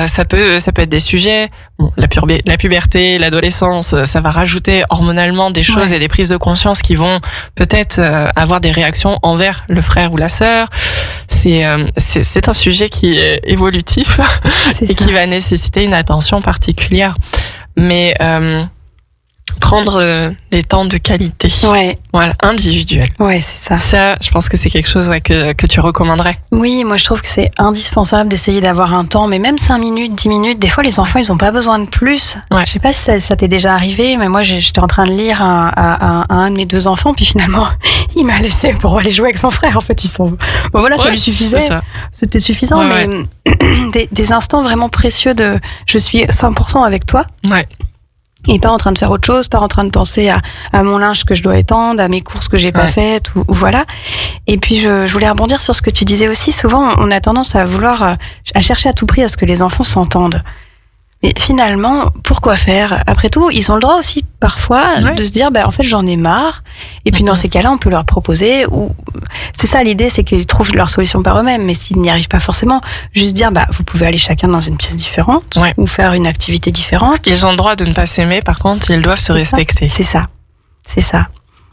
Ça peut être des sujets. Bon, la puberté, l'adolescence, ça va rajouter hormonalement des choses et des prises de conscience qui vont peut-être avoir des réactions envers le frère ou la sœur. C'est un sujet qui est évolutif et qui va nécessiter une attention particulière. Mais prendre des temps de qualité. Voilà, individuel. C'est ça. Ça, je pense que c'est quelque chose que tu recommanderais. Oui, moi je trouve que c'est indispensable d'essayer d'avoir un temps, mais même 5 minutes, 10 minutes. Des fois, les enfants, ils ont pas besoin de plus. Je sais pas si ça t'est déjà arrivé, mais moi j'étais en train de lire à un de mes 2 enfants, puis finalement, il m'a laissé pour aller jouer avec son frère. En fait, ils sont... Bon voilà, ça lui suffisait. C'était suffisant, mais des instants vraiment précieux de « je suis 100% avec toi ». Et pas en train de faire autre chose, pas en train de penser à mon linge que je dois étendre, à mes courses que j'ai pas faites, ou voilà. Et puis je voulais rebondir sur ce que tu disais aussi. Souvent, on a tendance à vouloir, à chercher à tout prix à ce que les enfants s'entendent. Mais finalement, pourquoi faire ? Après tout, ils ont le droit aussi parfois de se dire, en fait, j'en ai marre. Et puis dans ces cas-là, on peut leur proposer. Ou c'est ça l'idée, c'est qu'ils trouvent leur solution par eux-mêmes. Mais s'ils n'y arrivent pas forcément, juste dire, vous pouvez aller chacun dans une pièce différente ou faire une activité différente. Ils ont le droit de ne pas s'aimer. Par contre, ils doivent se respecter. C'est ça.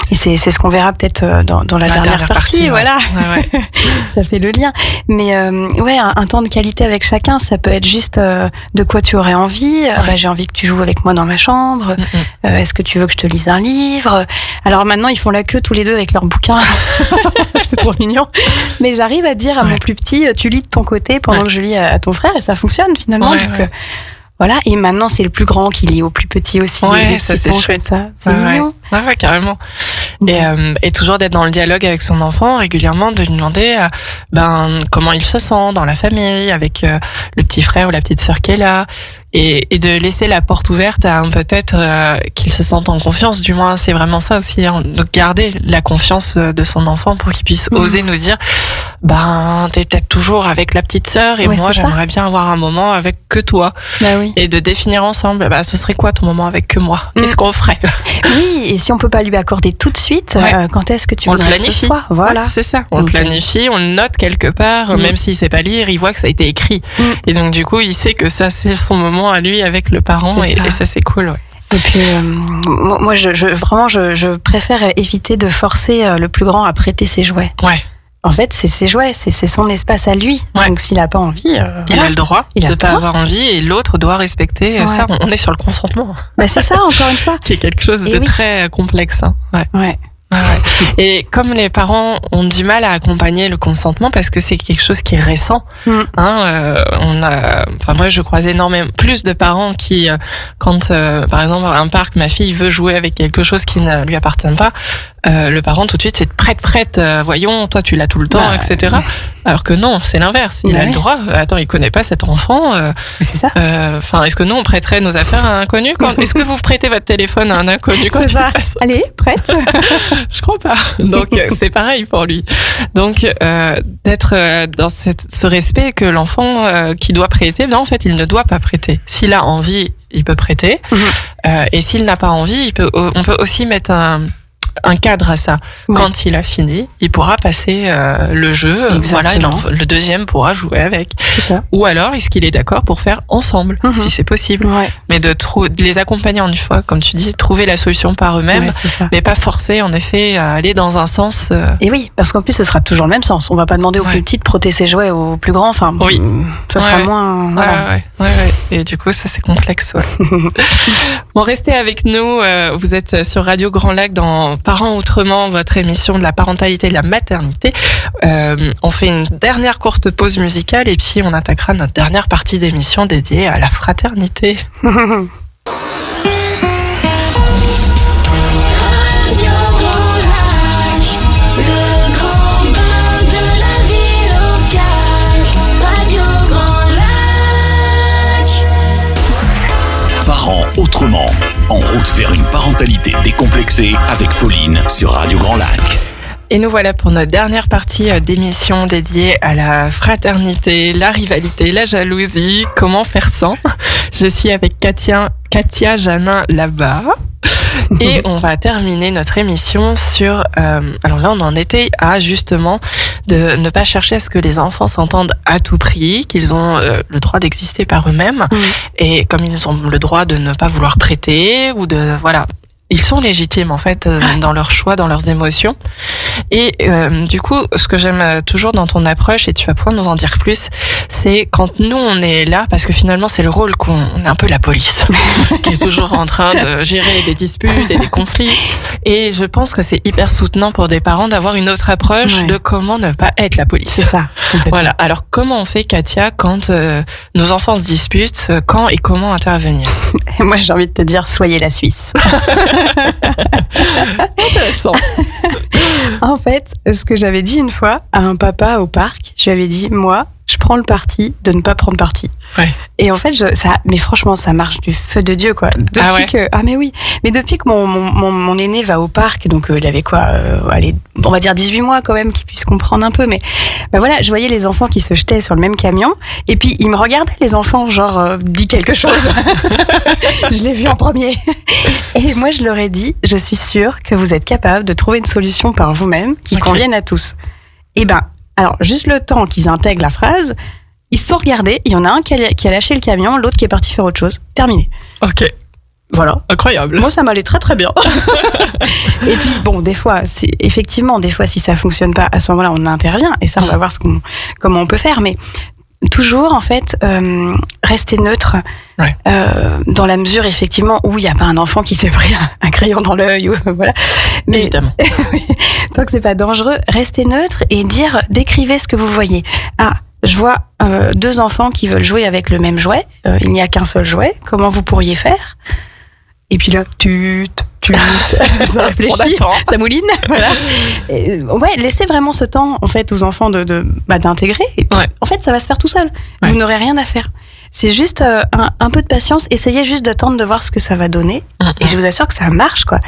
Et c'est ce qu'on verra peut-être dans la dernière partie, voilà. Ça fait le lien. Mais un temps de qualité avec chacun, ça peut être juste de quoi tu aurais envie. J'ai envie que tu joues avec moi dans ma chambre. Est-ce que tu veux que je te lise un livre ? Alors maintenant, ils font la queue tous les deux avec leurs bouquins. C'est trop mignon. Mais j'arrive à dire à mon plus petit, tu lis de ton côté pendant que je lis à ton frère, et ça fonctionne finalement. Donc, voilà, et maintenant c'est le plus grand qui lit au plus petit aussi. Ça c'est chouette. Ça. C'est mignon. Ouais, carrément. Et toujours d'être dans le dialogue avec son enfant régulièrement, de lui demander comment il se sent dans la famille, avec le petit frère ou la petite sœur qui est là, et de laisser la porte ouverte à peut-être qu'il se sente en confiance. Du moins, c'est vraiment ça aussi, de garder la confiance de son enfant pour qu'il puisse oser nous dire t'es peut-être toujours avec la petite sœur et moi j'aimerais bien avoir un moment avec que toi. Et de définir ensemble ce serait quoi ton moment avec que moi, qu'est-ce qu'on ferait. Oui, et si on peut pas lui accorder tout de suite, quand est-ce que tu voudrais que ce soit ? Voilà, c'est ça, on le planifie, on le note quelque part, même s'il sait pas lire, il voit que ça a été écrit. Et donc du coup il sait que ça c'est son moment à lui avec le parent, et ça c'est cool. Et puis moi je préfère éviter de forcer le plus grand à prêter ses jouets. En fait, c'est ses jouets, c'est son espace à lui. Donc, s'il n'a pas envie... il a le droit de ne pas avoir envie, et l'autre doit respecter ça. On est sur le consentement. C'est ça, encore une fois. Qui est quelque chose de très complexe. Et comme les parents ont du mal à accompagner le consentement parce que c'est quelque chose qui est récent, moi je croise énormément plus de parents qui, quand par exemple à un parc, ma fille veut jouer avec quelque chose qui ne lui appartient pas, le parent tout de suite c'est prête, voyons, toi tu l'as tout le temps, etc. Alors que non, c'est l'inverse. Il a le droit. Attends, il connaît pas cet enfant. C'est ça. Est-ce que nous on prêterait nos affaires à un inconnu est-ce que vous prêtez votre téléphone à un inconnu quand il passe ? Allez, prête. Je crois pas. Donc c'est pareil pour lui. Donc d'être dans ce respect que l'enfant qui doit prêter, en fait il ne doit pas prêter. S'il a envie, il peut prêter. Et s'il n'a pas envie, on peut aussi mettre un cadre à ça. Quand il a fini, il pourra passer le jeu. Voilà, le deuxième pourra jouer avec. C'est ça. Ou alors, est-ce qu'il est d'accord pour faire ensemble, si c'est possible. Mais de les accompagner en une fois, comme tu dis, trouver la solution par eux-mêmes, mais pas forcer en effet à aller dans un sens. Et oui, parce qu'en plus, ce sera toujours le même sens. On va pas demander au plus petit de prêter ses jouets au plus grand. Enfin, ça sera moins. Et du coup, ça c'est complexe. Bon, restez avec nous. Vous êtes sur Radio Grand Lac dans Parents Autrement, votre émission de la parentalité et de la maternité. On fait une dernière courte pause musicale et puis on attaquera notre dernière partie d'émission dédiée à la fraternité. Parents autrement, en route vers une parentalité décomplexée avec Pauline sur Radio Grand Lac. Et nous voilà pour notre dernière partie d'émission dédiée à la fraternité, la rivalité, la jalousie, comment faire sans. Je suis avec Katia Janin là-bas. Et on va terminer notre émission sur... alors là, on en était à justement de ne pas chercher à ce que les enfants s'entendent à tout prix, qu'ils ont le droit d'exister par eux-mêmes. Et comme ils ont le droit de ne pas vouloir prêter ou de... Voilà. Ils sont légitimes en fait dans leurs choix, dans leurs émotions. Et du coup, ce que j'aime toujours dans ton approche, et tu vas pouvoir nous en dire plus, c'est quand nous on est là, parce que finalement c'est le rôle on est un peu la police, qui est toujours en train de gérer des disputes et des conflits. Et je pense que c'est hyper soutenant pour des parents d'avoir une autre approche de comment ne pas être la police. C'est ça. Voilà. Alors comment on fait, Katia, quand nos enfants se disputent, quand et comment intervenir? Moi j'ai envie de te dire, soyez la Suisse. Intéressant. En fait, ce que j'avais dit une fois à un papa au parc, je lui avais dit, moi, je prends le parti de ne pas prendre parti. Ouais. Et en fait, mais franchement, ça marche du feu de Dieu, quoi. Mais oui. Mais depuis que mon aîné va au parc, donc il avait quoi, allez, on va dire 18 mois quand même, qu'il puisse comprendre un peu. Mais bah voilà, je voyais les enfants qui se jetaient sur le même camion, et puis ils me regardaient, les enfants, genre, dis quelque chose. Je l'ai vu en premier. Et moi, je leur ai dit, je suis sûre que vous êtes capables de trouver une solution par vous-même qui convienne à tous. Et ben, alors, juste le temps qu'ils intègrent la phrase, ils se sont regardés, il y en a un qui a lâché le camion, l'autre qui est parti faire autre chose. Terminé. Ok. Voilà. Incroyable. Moi, ça m'allait très très bien. Et puis, bon, des fois, si ça fonctionne pas, à ce moment-là, on intervient. Et ça, on va voir comment on peut faire. Mais toujours, en fait, rester neutre. Ouais. Dans la mesure, effectivement, où il n'y a pas un enfant qui s'est pris un crayon dans l'œil. Voilà. Mais, évidemment. Tant que c'est pas dangereux, restez neutre et décrivez ce que vous voyez. Ah, je vois 2 enfants qui veulent jouer avec le même jouet. Il n'y a qu'un seul jouet. Comment vous pourriez faire? Et puis là, ça réfléchit, ça mouline. Voilà. Laissez vraiment ce temps, en fait, aux enfants d'intégrer. Et puis, en fait, ça va se faire tout seul. Vous n'aurez rien à faire. C'est juste un peu de patience. Essayez juste d'attendre de voir ce que ça va donner. Et je vous assure que ça marche, quoi.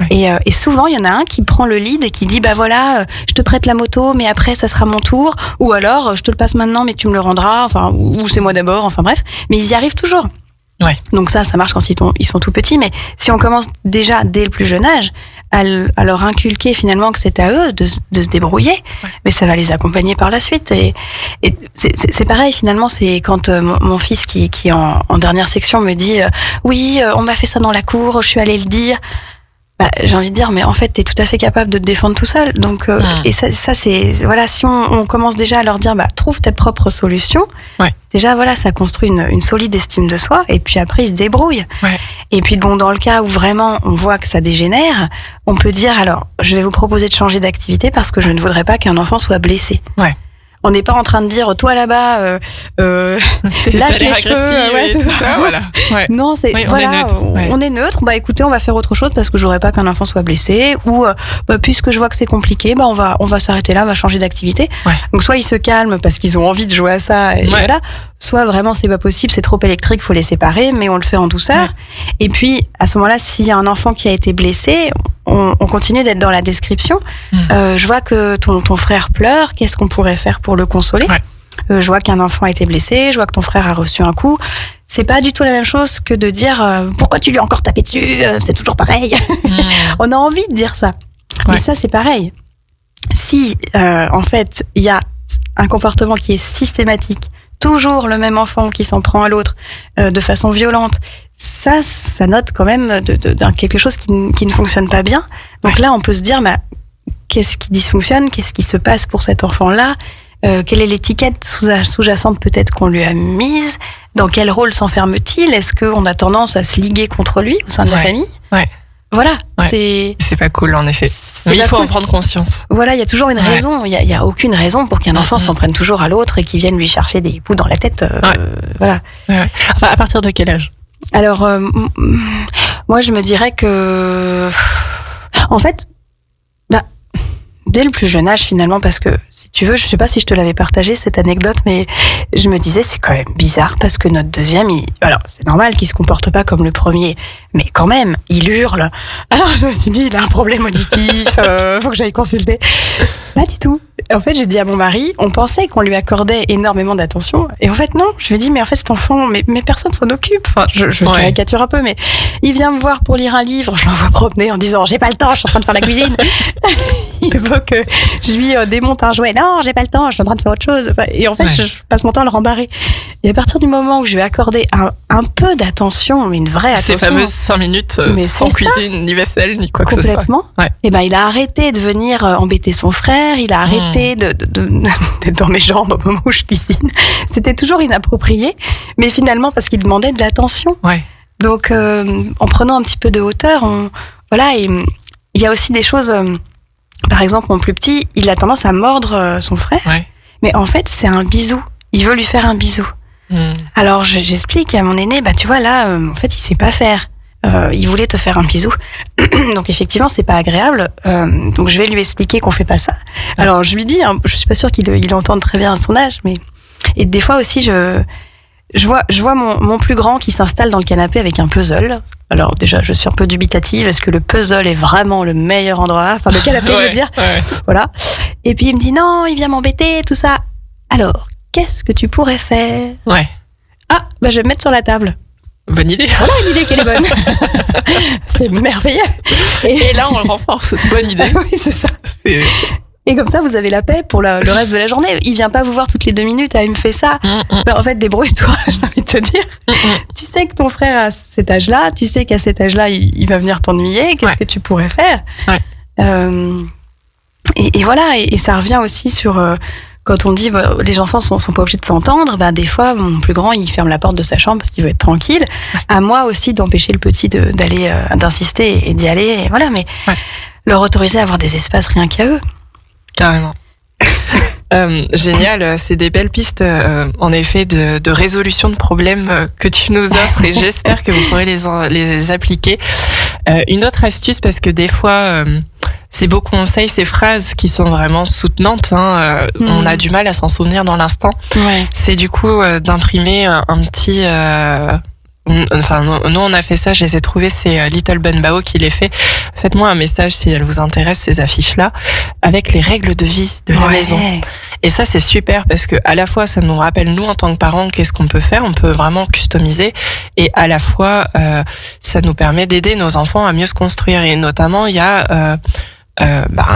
Et souvent, il y en a un qui prend le lead et qui dit, bah voilà, je te prête la moto, mais après, ça sera mon tour. Ou alors, je te le passe maintenant, mais tu me le rendras. Enfin, ou c'est moi d'abord. Enfin, bref. Mais ils y arrivent toujours. Ouais. Donc ça marche quand ils sont tout petits, mais si on commence déjà dès le plus jeune âge à leur inculquer finalement que c'est à eux de se débrouiller, mais ça va les accompagner par la suite. Et c'est pareil finalement, c'est quand mon fils qui est en dernière section me dit oui, on m'a fait ça dans la cour, je suis allée le dire. Bah, j'ai envie de dire, mais en fait, t'es tout à fait capable de te défendre tout seul. Donc, et ça c'est, voilà, si on commence déjà à leur dire, bah, trouve tes propres solutions. Déjà, voilà, ça construit une solide estime de soi. Et puis après, ils se débrouillent. Et puis, bon, dans le cas où vraiment on voit que ça dégénère, on peut dire, alors, je vais vous proposer de changer d'activité parce que je ne voudrais pas qu'un enfant soit blessé. On n'est pas en train de dire, toi là-bas, lâche les cheveux. C'est ça. Voilà. Non, voilà, on est neutre. Bah écoutez, on va faire autre chose parce que je voudrais pas qu'un enfant soit blessé. Ou puisque je vois que c'est compliqué, bah on va s'arrêter là, on va changer d'activité. Donc soit ils se calment parce qu'ils ont envie de jouer à ça, et voilà. Soit vraiment c'est pas possible, c'est trop électrique, faut les séparer, mais on le fait en douceur. Et puis à ce moment-là, s'il y a un enfant qui a été blessé, on continue d'être dans la description. Je vois que ton frère pleure, qu'est-ce qu'on pourrait faire pour le consoler? Je vois qu'un enfant a été blessé, je vois que ton frère a reçu un coup. C'est pas du tout la même chose que de dire pourquoi tu lui as encore tapé dessus, c'est toujours pareil. On a envie de dire ça. Mais ça c'est pareil. Si en fait il y a un comportement qui est systématique, toujours le même enfant qui s'en prend à l'autre de façon violente, ça note quand même d'un quelque chose qui ne fonctionne pas bien. Donc là, on peut se dire, bah, qu'est-ce qui dysfonctionne? Qu'est-ce qui se passe pour cet enfant-là? Quelle est l'étiquette sous-jacente peut-être qu'on lui a mise? Dans quel rôle s'enferme-t-il? Est-ce qu'on a tendance à se liguer contre lui au sein de la famille? Voilà, c'est pas cool en effet. Mais il faut en prendre conscience. Voilà, il y a toujours une raison. Il y a aucune raison pour qu'un enfant s'en prenne toujours à l'autre et qu'il vienne lui chercher des poux dans la tête. Voilà. Enfin, à partir de quel âge? Alors, moi, je me dirais que, en fait, dès le plus jeune âge finalement, parce que si tu veux, je sais pas si je te l'avais partagé cette anecdote, mais je me disais c'est quand même bizarre parce que notre deuxième, alors c'est normal qu'il se comporte pas comme le premier, mais quand même il hurle. Alors je me suis dit il a un problème auditif, faut que j'aille consulter. Pas du tout. En fait, j'ai dit à mon mari, on pensait qu'on lui accordait énormément d'attention, et en fait non. Je lui ai dit mais en fait cet enfant, mais personne s'en occupe. Enfin, je caricature un peu, mais il vient me voir pour lire un livre, je l'envoie promener en disant j'ai pas le temps, je suis en train de faire la cuisine. Il veut que je lui démonte un jouet, non j'ai pas le temps, je suis en train de faire autre chose. Et en fait, je passe mon temps à le rembarrer. Et à partir du moment où je vais accorder un peu d'attention, mais une vraie attention, ces fameuses 5 minutes sans cuisine, ni vaisselle, ni quoi que ce soit. Complètement. Et ben il a arrêté de venir embêter son frère, il a arrêté d'être dans mes jambes au moment où je cuisine. C'était toujours inapproprié, mais finalement parce qu'il demandait de l'attention. Donc en prenant un petit peu de hauteur, et il y a aussi des choses. Par exemple, mon plus petit, il a tendance à mordre son frère, mais en fait c'est un bisou. Il veut lui faire un bisou. Alors j'explique à mon aîné, tu vois là, en fait il sait pas faire. Il voulait te faire un bisou, donc effectivement c'est pas agréable. Donc je vais lui expliquer qu'on fait pas ça. Alors je lui dis, je suis pas sûre qu'il entende très bien à son âge, mais et des fois aussi je vois mon plus grand qui s'installe dans le canapé avec un puzzle. Alors déjà je suis un peu dubitative, est-ce que le puzzle est vraiment le meilleur endroit, enfin le canapé je veux dire, voilà. Et puis il me dit non, il vient m'embêter tout ça. Alors qu'est-ce que tu pourrais faire? Je vais me mettre sur la table. Bonne idée. Voilà une idée qu'elle est bonne. C'est merveilleux. Et là, on le renforce. Bonne idée. Oui, c'est ça. Et comme ça, vous avez la paix pour le reste de la journée. Il vient pas vous voir toutes les 2 minutes. Il me fait ça. En fait, débrouille-toi, j'ai envie de te dire. Tu sais que ton frère a cet âge-là. Tu sais qu'à cet âge-là, il va venir t'ennuyer. Qu'est-ce que tu pourrais faire? Et voilà. Et ça revient aussi sur... quand on dit les enfants sont pas obligés de s'entendre, des fois mon plus grand il ferme la porte de sa chambre parce qu'il veut être tranquille. À moi aussi d'empêcher le petit d'insister et d'y aller. Et voilà, mais leur autoriser à avoir des espaces rien qu'à eux. Carrément. Génial, c'est des belles pistes en effet de résolution de problèmes que tu nous offres et j'espère que vous pourrez les appliquer. Une autre astuce, parce que des fois ces beaux conseils, ces phrases qui sont vraiment soutenantes, on a du mal à s'en souvenir dans l'instant. C'est du coup d'imprimer un petit... nous on a fait ça, je les ai trouvés, c'est Little Ben Bao qui les fait. Faites-moi un message si elles vous intéressent, ces affiches-là, avec les règles de vie de la maison. Et ça c'est super parce que à la fois ça nous rappelle nous en tant que parents qu'est-ce qu'on peut faire, on peut vraiment customiser, et à la fois ça nous permet d'aider nos enfants à mieux se construire. Et notamment il y a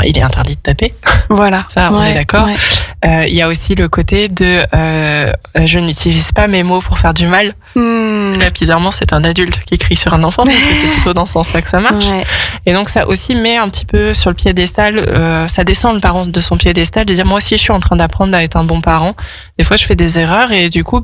il est interdit de taper. Voilà. Ça, on est d'accord. Il y a aussi le côté de je n'utilise pas mes mots pour faire du mal. Là, bizarrement, c'est un adulte qui crie sur un enfant parce que c'est plutôt dans ce sens-là que ça marche. Et donc, ça aussi met un petit peu sur le piédestal, ça descend le parent de son piédestal, de dire moi aussi, je suis en train d'apprendre à être un bon parent. Des fois, je fais des erreurs et du coup,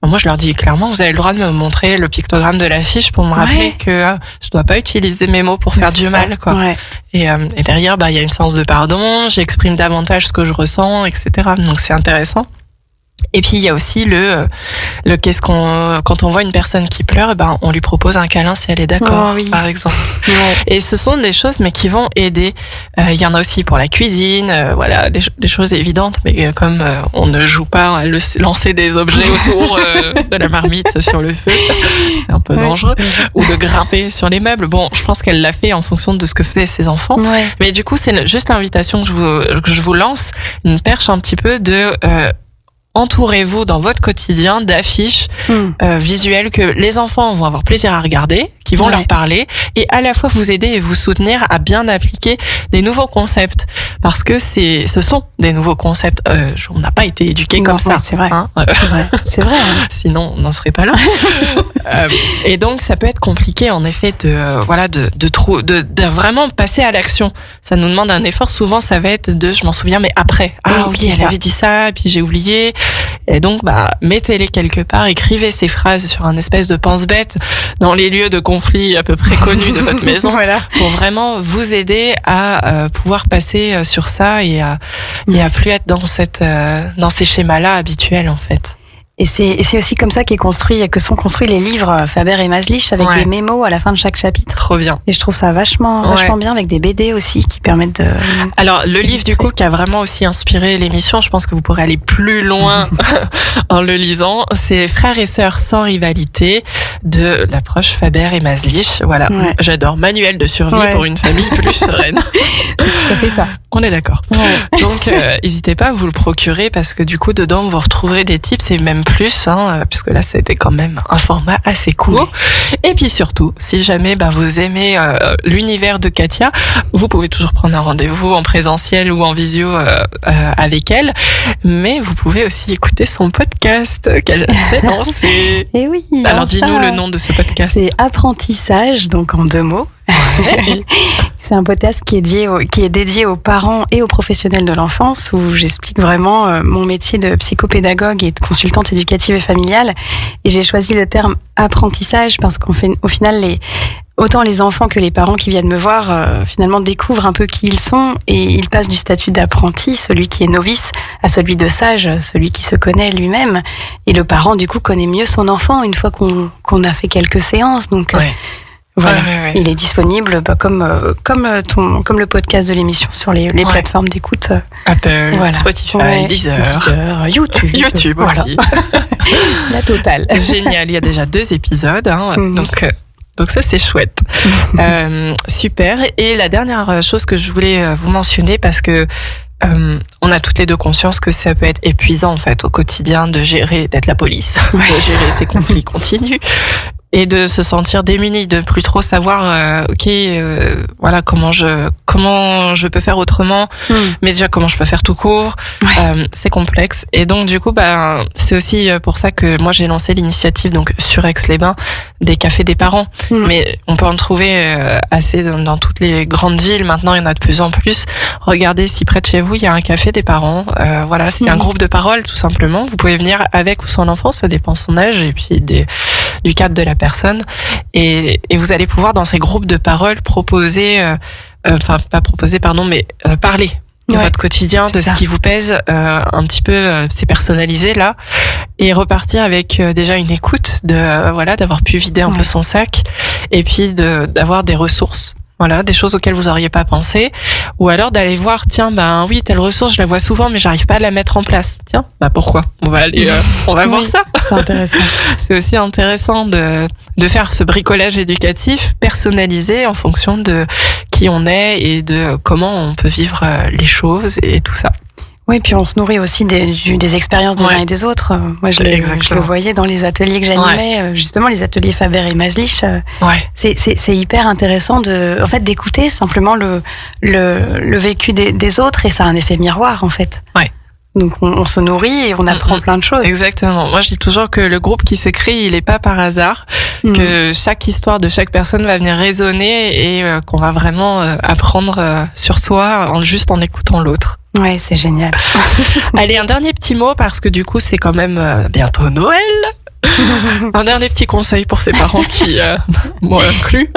moi, je leur dis clairement, vous avez le droit de me montrer le pictogramme de l'affiche pour me rappeler que je dois pas utiliser mes mots pour faire du mal, quoi. Et derrière, il y a une séance de pardon, j'exprime davantage ce que je ressens, etc. Donc, c'est intéressant. Et puis il y a aussi le quand on voit une personne qui pleure, on lui propose un câlin si elle est d'accord, par exemple. Et ce sont des choses mais qui vont aider. Il y en a aussi pour la cuisine, voilà, des choses évidentes, mais comme on ne joue pas à lancer des objets autour de la marmite sur le feu, c'est un peu dangereux, ou de grimper sur les meubles. Bon, je pense qu'elle l'a fait en fonction de ce que faisaient ses enfants. Mais du coup, c'est juste l'invitation que je vous lance, une perche un petit peu de entourez-vous dans votre quotidien d'affiches visuelles que les enfants vont avoir plaisir à regarder, qui vont leur parler, et à la fois vous aider et vous soutenir à bien appliquer des nouveaux concepts, parce que ce sont des nouveaux concepts. On n'a pas été éduqués comme ça. C'est vrai. C'est vrai. Sinon, on n'en serait pas là. Et donc, ça peut être compliqué, en effet, de vraiment passer à l'action. Ça nous demande un effort. Souvent, ça va être je m'en souviens, mais après. Elle avait dit ça, et puis j'ai oublié. Et donc, mettez-les quelque part, écrivez ces phrases sur un espèce de pense-bête dans les lieux de conflit à peu près connus de votre maison, pour vraiment vous aider à pouvoir passer sur ça et à plus être dans ces schémas-là habituels, en fait. Et c'est aussi comme ça que sont construits les livres Faber et Maslich avec des mémos à la fin de chaque chapitre. Trop bien. Et je trouve ça vachement bien avec des BD aussi qui permettent de... Alors, le livre du coup qui a vraiment aussi inspiré l'émission, je pense que vous pourrez aller plus loin en le lisant, c'est Frères et sœurs sans rivalité de l'approche Faber et Maslich. Voilà, j'adore. Manuel de survie pour une famille plus sereine. C'est tout à fait ça. On est d'accord. Ouais. Donc, n'hésitez pas à vous le procurer parce que du coup, dedans, vous retrouverez des tips et même plus, puisque là, c'était quand même un format assez court. Oui. Et puis surtout, si jamais vous aimez l'univers de Katia, vous pouvez toujours prendre un rendez-vous en présentiel ou en visio avec elle, mais vous pouvez aussi écouter son podcast qu'elle s'est lancé. Et oui. Alors, dis-nous le nom de ce podcast. C'est Apprentissage, donc en 2 mots. Ouais. C'est un podcast qui est dédié aux parents et aux professionnels de l'enfance où j'explique vraiment mon métier de psychopédagogue et de consultante éducative et familiale. Et j'ai choisi le terme apprentissage parce qu'au final, autant les enfants que les parents qui viennent me voir finalement découvrent un peu qui ils sont et ils passent du statut d'apprenti, celui qui est novice, à celui de sage, celui qui se connaît lui-même. Et le parent du coup connaît mieux son enfant une fois qu'on a fait quelques séances. Donc voilà, il est disponible comme le podcast de l'émission sur les plateformes d'écoute. Apple, Spotify, Deezer, YouTube aussi. La totale. Génial, il y a déjà 2 épisodes, donc ça c'est chouette. Super. Et la dernière chose que je voulais vous mentionner parce que on a toutes les 2 conscience que ça peut être épuisant en fait au quotidien de gérer, d'être la police, de gérer ces conflits continus. Et de se sentir démuni, de plus trop savoir, voilà, comment je peux faire autrement, mais déjà comment je peux faire tout court, c'est complexe. Et donc du coup, c'est aussi pour ça que moi j'ai lancé l'initiative donc sur Aix-les-Bains des cafés des parents. Mais on peut en trouver assez dans toutes les grandes villes. Maintenant, il y en a de plus en plus. Regardez si près de chez vous il y a un café des parents. Voilà, c'est un groupe de parole tout simplement. Vous pouvez venir avec ou sans l'enfant, ça dépend de son âge et puis du cadre de la personne et vous allez pouvoir dans ces groupes de parole proposer parler de votre quotidien, de ce qui vous pèse, un petit peu c'est personnalisé là et repartir avec déjà une écoute d'avoir pu vider un peu son sac et puis d'avoir des ressources. Voilà, des choses auxquelles vous auriez pas pensé, ou alors d'aller voir, tiens, telle ressource, je la vois souvent, mais j'arrive pas à la mettre en place. Tiens, pourquoi? On va aller, on va voir ça. C'est intéressant. C'est aussi intéressant de faire ce bricolage éducatif personnalisé en fonction de qui on est et de comment on peut vivre les choses et tout ça. Oui, puis on se nourrit aussi des expériences des uns et des autres. Moi, je le voyais dans les ateliers que j'animais, justement les ateliers Faber et Maslich. C'est hyper intéressant d'écouter simplement le vécu des autres et ça a un effet miroir en fait. Ouais. Donc on se nourrit et on apprend plein de choses. Exactement. Moi je dis toujours que le groupe qui se crée, il est pas par hasard, que chaque histoire de chaque personne va venir résonner et qu'on va vraiment apprendre sur soi juste en écoutant l'autre. Ouais, c'est génial. Allez, un dernier petit mot parce que du coup c'est quand même bientôt Noël. Un dernier petit conseil pour ces parents qui, moi inclus,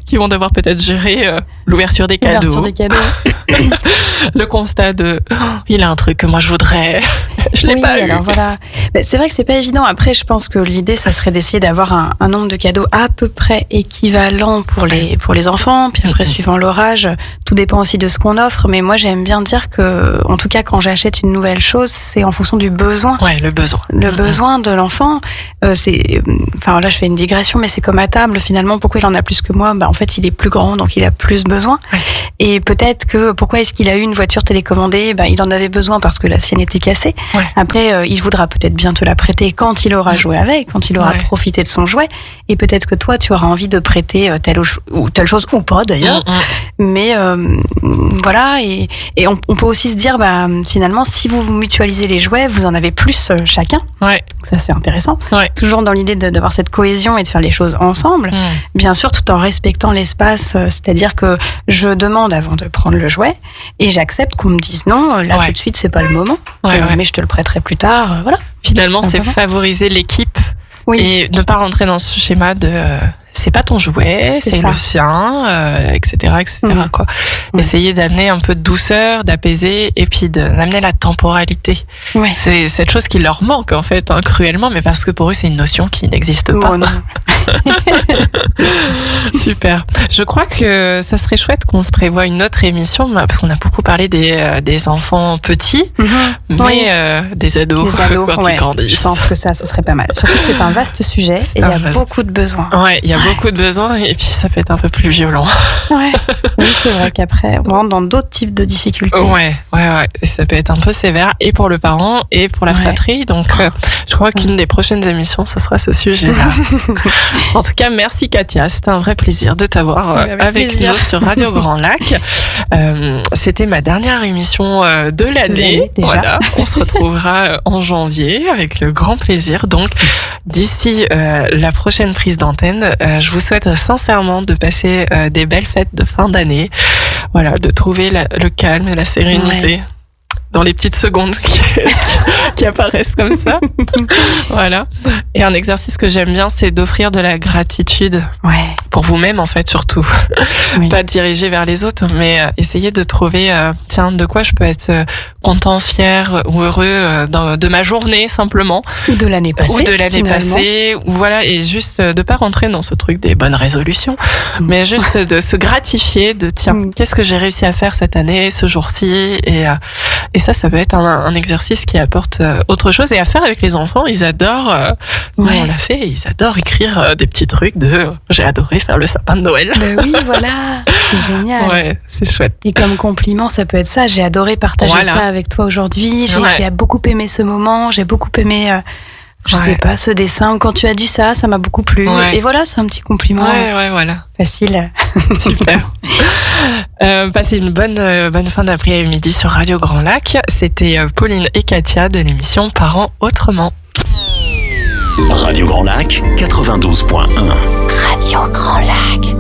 qui vont devoir peut-être gérer l'ouverture des cadeaux. Le constat de il a un truc que moi je voudrais, je l'ai pas eu. Alors voilà. C'est vrai que c'est pas évident. Après, je pense que l'idée, ça serait d'essayer d'avoir un nombre de cadeaux à peu près équivalent pour les enfants. Puis après, suivant leur âge, tout dépend aussi de ce qu'on offre. Mais moi, j'aime bien dire que, en tout cas, quand j'achète une nouvelle chose, c'est en fonction du besoin. Ouais, le besoin. Le besoin de l'enfant. Là, je fais une digression, mais c'est comme à table. Finalement, pourquoi il en a plus que moi? En fait, il est plus grand, donc il a plus besoin. Ouais. Et peut-être que pourquoi est-ce qu'il a eu une voiture télécommandée? Il en avait besoin parce que la sienne était cassée. Ouais. Après, il voudra peut-être bien te la prêter quand il aura joué avec, quand il aura profité de son jouet. Et peut-être que toi, tu auras envie de prêter telle chose ou pas d'ailleurs. Mais voilà. Et on peut aussi se dire, finalement, si vous mutualisez les jouets, vous en avez plus chacun. Ouais. Ça, c'est intéressant. Ouais. Toujours dans l'idée d'avoir cette cohésion et de faire les choses ensemble. Bien sûr, tout en respectant l'espace. C'est-à-dire que je demande avant de prendre le jouet et j'accepte qu'on me dise non, là tout de suite, c'est pas le moment. Mais je te le prêterai plus tard. Voilà. Finalement, c'est favoriser l'équipe et ne pas rentrer dans ce schéma de c'est pas ton jouet, c'est le sien, etc., quoi. Essayer d'amener un peu de douceur, d'apaiser, et puis d'amener la temporalité. Ouais. C'est cette chose qui leur manque, en fait, cruellement, mais parce que pour eux, c'est une notion qui n'existe pas. Non. Super. Je crois que ça serait chouette qu'on se prévoie une autre émission, parce qu'on a beaucoup parlé des enfants petits, mais des ados quand ils grandissent. Je pense que ça serait pas mal. Surtout que c'est un vaste sujet et il y a beaucoup de besoins. Ouais, il y a beaucoup de besoins et puis ça peut être un peu plus violent. Ouais. Oui, c'est vrai qu'après, on rentre dans d'autres types de difficultés. Ouais. Ça peut être un peu sévère et pour le parent et pour la fratrie. Donc, je crois qu'une des prochaines émissions, ce sera ce sujet-là. En tout cas, merci Katia. C'était un vrai plaisir de t'avoir avec nous sur Radio Grand Lac. C'était ma dernière émission de l'année. Voilà. On se retrouvera en janvier avec le grand plaisir. Donc, d'ici la prochaine prise d'antenne, je vous souhaite sincèrement de passer des belles fêtes de fin d'année. Voilà, de trouver le calme et la sérénité dans les petites secondes qui apparaissent comme ça. Voilà. Et un exercice que j'aime bien, c'est d'offrir de la gratitude. Pour vous-même, en fait, surtout. Pas diriger vers les autres, mais essayer de trouver, de quoi je peux être content, fier ou heureux de ma journée, simplement. Ou de l'année passée. Ou voilà, et juste de pas rentrer dans ce truc des bonnes résolutions, mais juste de se gratifier, de qu'est-ce que j'ai réussi à faire cette année, ce jour-ci, et ça peut être un exercice qui apporte autre chose, et à faire avec les enfants. Ils adorent, on l'a fait, ils adorent écrire des petits trucs j'ai adoré faire le sapin de Noël. Oui, voilà, c'est génial. Ouais, c'est chouette. Et comme compliment, ça peut être ça. J'ai adoré partager ça avec toi aujourd'hui. J'ai beaucoup aimé ce moment. J'ai beaucoup aimé, je sais pas, ce dessin. Quand tu as dit ça m'a beaucoup plu. Et voilà, c'est un petit compliment. Voilà. Facile. Super. Passez une bonne fin d'après-midi sur Radio Grand Lac. C'était Pauline et Katia de l'émission Parents Autrement. Radio Grand Lac 92.1. Radio Grand Lac.